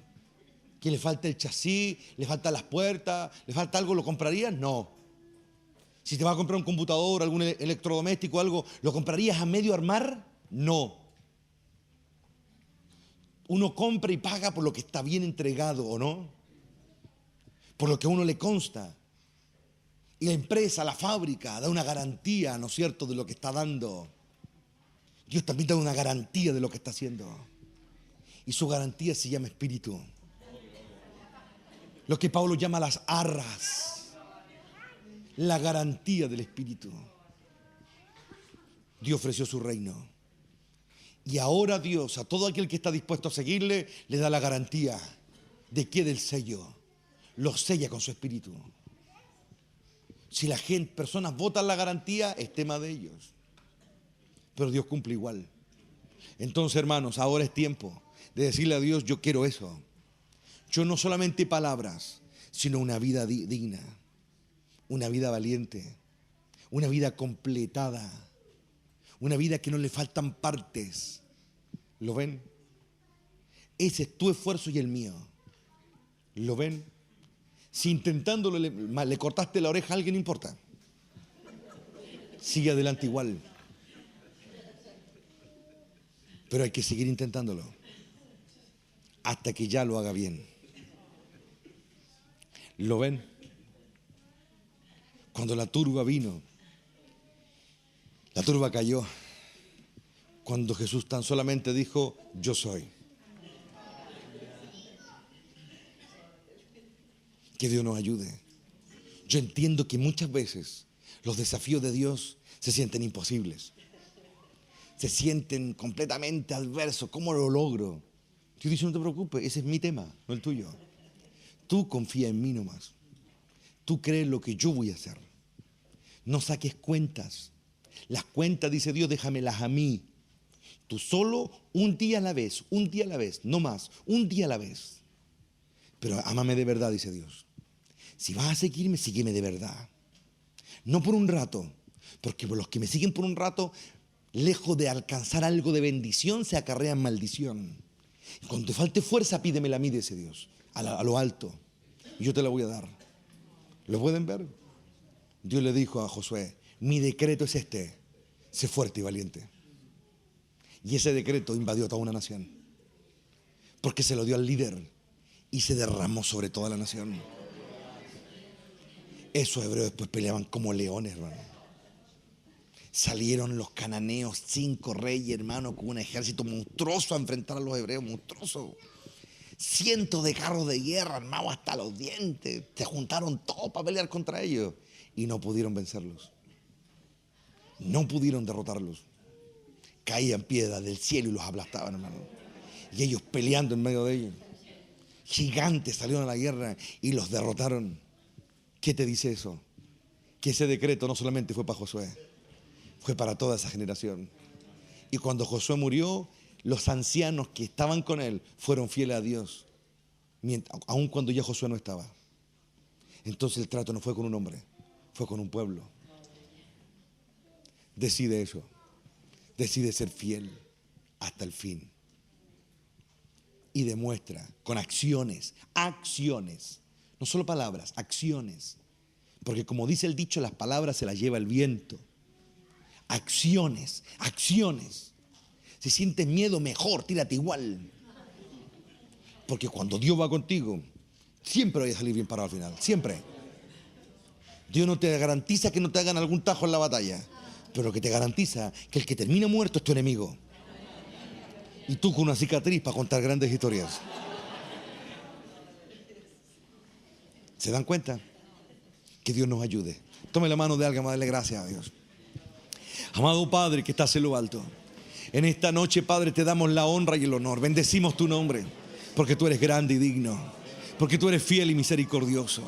Speaker 1: ¿Que le falta el chasis, le faltan las puertas, le falta algo, lo comprarías? No. Si te vas a comprar un computador, algún electrodoméstico, algo, ¿lo comprarías a medio armar? No. Uno compra y paga por lo que está bien entregado, ¿o no? Por lo que a uno le consta. Y la empresa, la fábrica, da una garantía, ¿no es cierto?, de lo que está dando. Dios también da una garantía de lo que está haciendo. Y su garantía se llama espíritu. Lo que Pablo llama las arras. La garantía del espíritu. Dios ofreció su reino. Y ahora Dios, a todo aquel que está dispuesto a seguirle, le da la garantía de que del sello. Lo sella con su espíritu. Si la gente, personas votan la garantía, es tema de ellos. Pero Dios cumple igual. Entonces, hermanos, ahora es tiempo de decirle a Dios, yo quiero eso. Yo no solamente palabras, sino una vida digna, una vida valiente, una vida completada, una vida que no le faltan partes. ¿Lo ven? Ese es tu esfuerzo y el mío. ¿Lo ven? Si intentándolo le cortaste la oreja a alguien, no importa. Sigue adelante igual. Pero hay que seguir intentándolo hasta que ya lo haga bien. ¿Lo ven? Cuando la turba vino, la turba cayó. Cuando Jesús tan solamente dijo, yo soy. Que Dios nos ayude. Yo entiendo que muchas veces los desafíos de Dios se sienten imposibles. Se sienten completamente adversos. ¿Cómo lo logro? Dios dice, no te preocupes, ese es mi tema, no el tuyo. Tú confía en mí nomás. Tú crees lo que yo voy a hacer. No saques cuentas. Las cuentas, dice Dios, déjamelas a mí. Tú solo un día a la vez, no más, un día a la vez. Pero ámame de verdad, dice Dios. Si vas a seguirme, sígueme de verdad. No por un rato, porque por los que me siguen por un rato, lejos de alcanzar algo de bendición, se acarrean maldición. Y cuando te falte fuerza, pídemela a mí, dice Dios, a lo alto. Y yo te la voy a dar. ¿Lo pueden ver? Dios le dijo a Josué, mi decreto es este, sé fuerte y valiente. Y ese decreto invadió toda una nación. Porque se lo dio al líder y se derramó sobre toda la nación. Esos hebreos después peleaban como leones, hermano. Salieron los cananeos, 5 reyes, hermano, con un ejército monstruoso a enfrentar a los hebreos, monstruoso. Cientos de carros de guerra armados hasta los dientes. Se juntaron todos para pelear contra ellos. Y no pudieron vencerlos. No pudieron derrotarlos. Caían piedras del cielo y los aplastaban, hermano. Y ellos peleando en medio de ellos. Gigantes salieron a la guerra y los derrotaron. ¿Qué te dice eso? Que ese decreto no solamente fue para Josué, fue para toda esa generación. Y cuando Josué murió, los ancianos que estaban con él fueron fieles a Dios, aun cuando ya Josué no estaba. Entonces el trato no fue con un hombre, fue con un pueblo. Decide eso. Decide ser fiel hasta el fin. Y demuestra con acciones, no solo palabras, acciones. Porque como dice el dicho, las palabras se las lleva el viento. Acciones. Si sientes miedo, mejor, tírate igual. Porque cuando Dios va contigo, siempre vaya a salir bien parado al final. Siempre. Dios no te garantiza que no te hagan algún tajo en la batalla, pero que te garantiza que el que termina muerto es tu enemigo. Y tú con una cicatriz para contar grandes historias. ¿Se dan cuenta? Que Dios nos ayude. Tome la mano de alguien, darle gracias a Dios. Amado Padre que estás en lo alto, en esta noche, Padre, te damos la honra y el honor. Bendecimos tu nombre, porque tú eres grande y digno, porque tú eres fiel y misericordioso.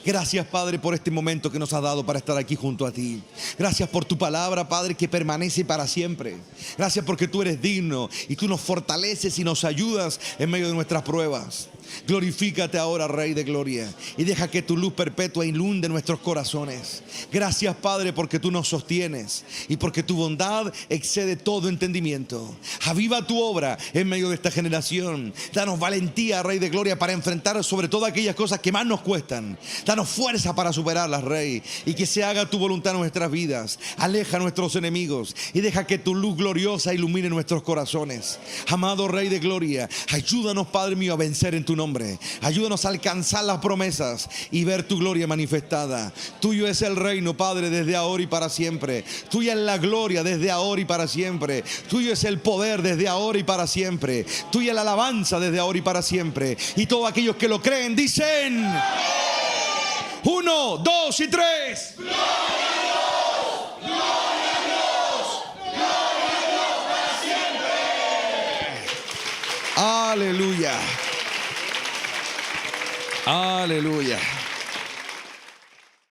Speaker 1: Gracias, Padre, por este momento que nos has dado para estar aquí junto a ti. Gracias por tu palabra, Padre, que permanece para siempre. Gracias porque tú eres digno y tú nos fortaleces y nos ayudas en medio de nuestras pruebas. Glorifícate ahora, Rey de Gloria, y deja que tu luz perpetua inunde nuestros corazones. Gracias, Padre, porque tú nos sostienes y porque tu bondad excede todo entendimiento. Aviva tu obra en medio de esta generación. Danos valentía, Rey de Gloria, para enfrentar sobre todo aquellas cosas que más nos cuestan. Danos fuerza para superarlas, Rey, y que se haga tu voluntad en nuestras vidas. Aleja a nuestros enemigos y deja que tu luz gloriosa ilumine nuestros corazones. Amado Rey de Gloria, ayúdanos, Padre mío, a vencer en tu nombre. Ayúdanos a alcanzar las promesas y ver tu gloria manifestada. Tuyo es el reino, Padre, desde ahora y para siempre. Tuya es la gloria desde ahora y para siempre. Tuyo es el poder desde ahora y para siempre. Tuya es la alabanza desde ahora y para siempre. Y todos aquellos que lo creen dicen: 1, 2 y 3. Gloria a Dios, gloria a Dios, gloria a Dios para siempre. Aleluya. Aleluya.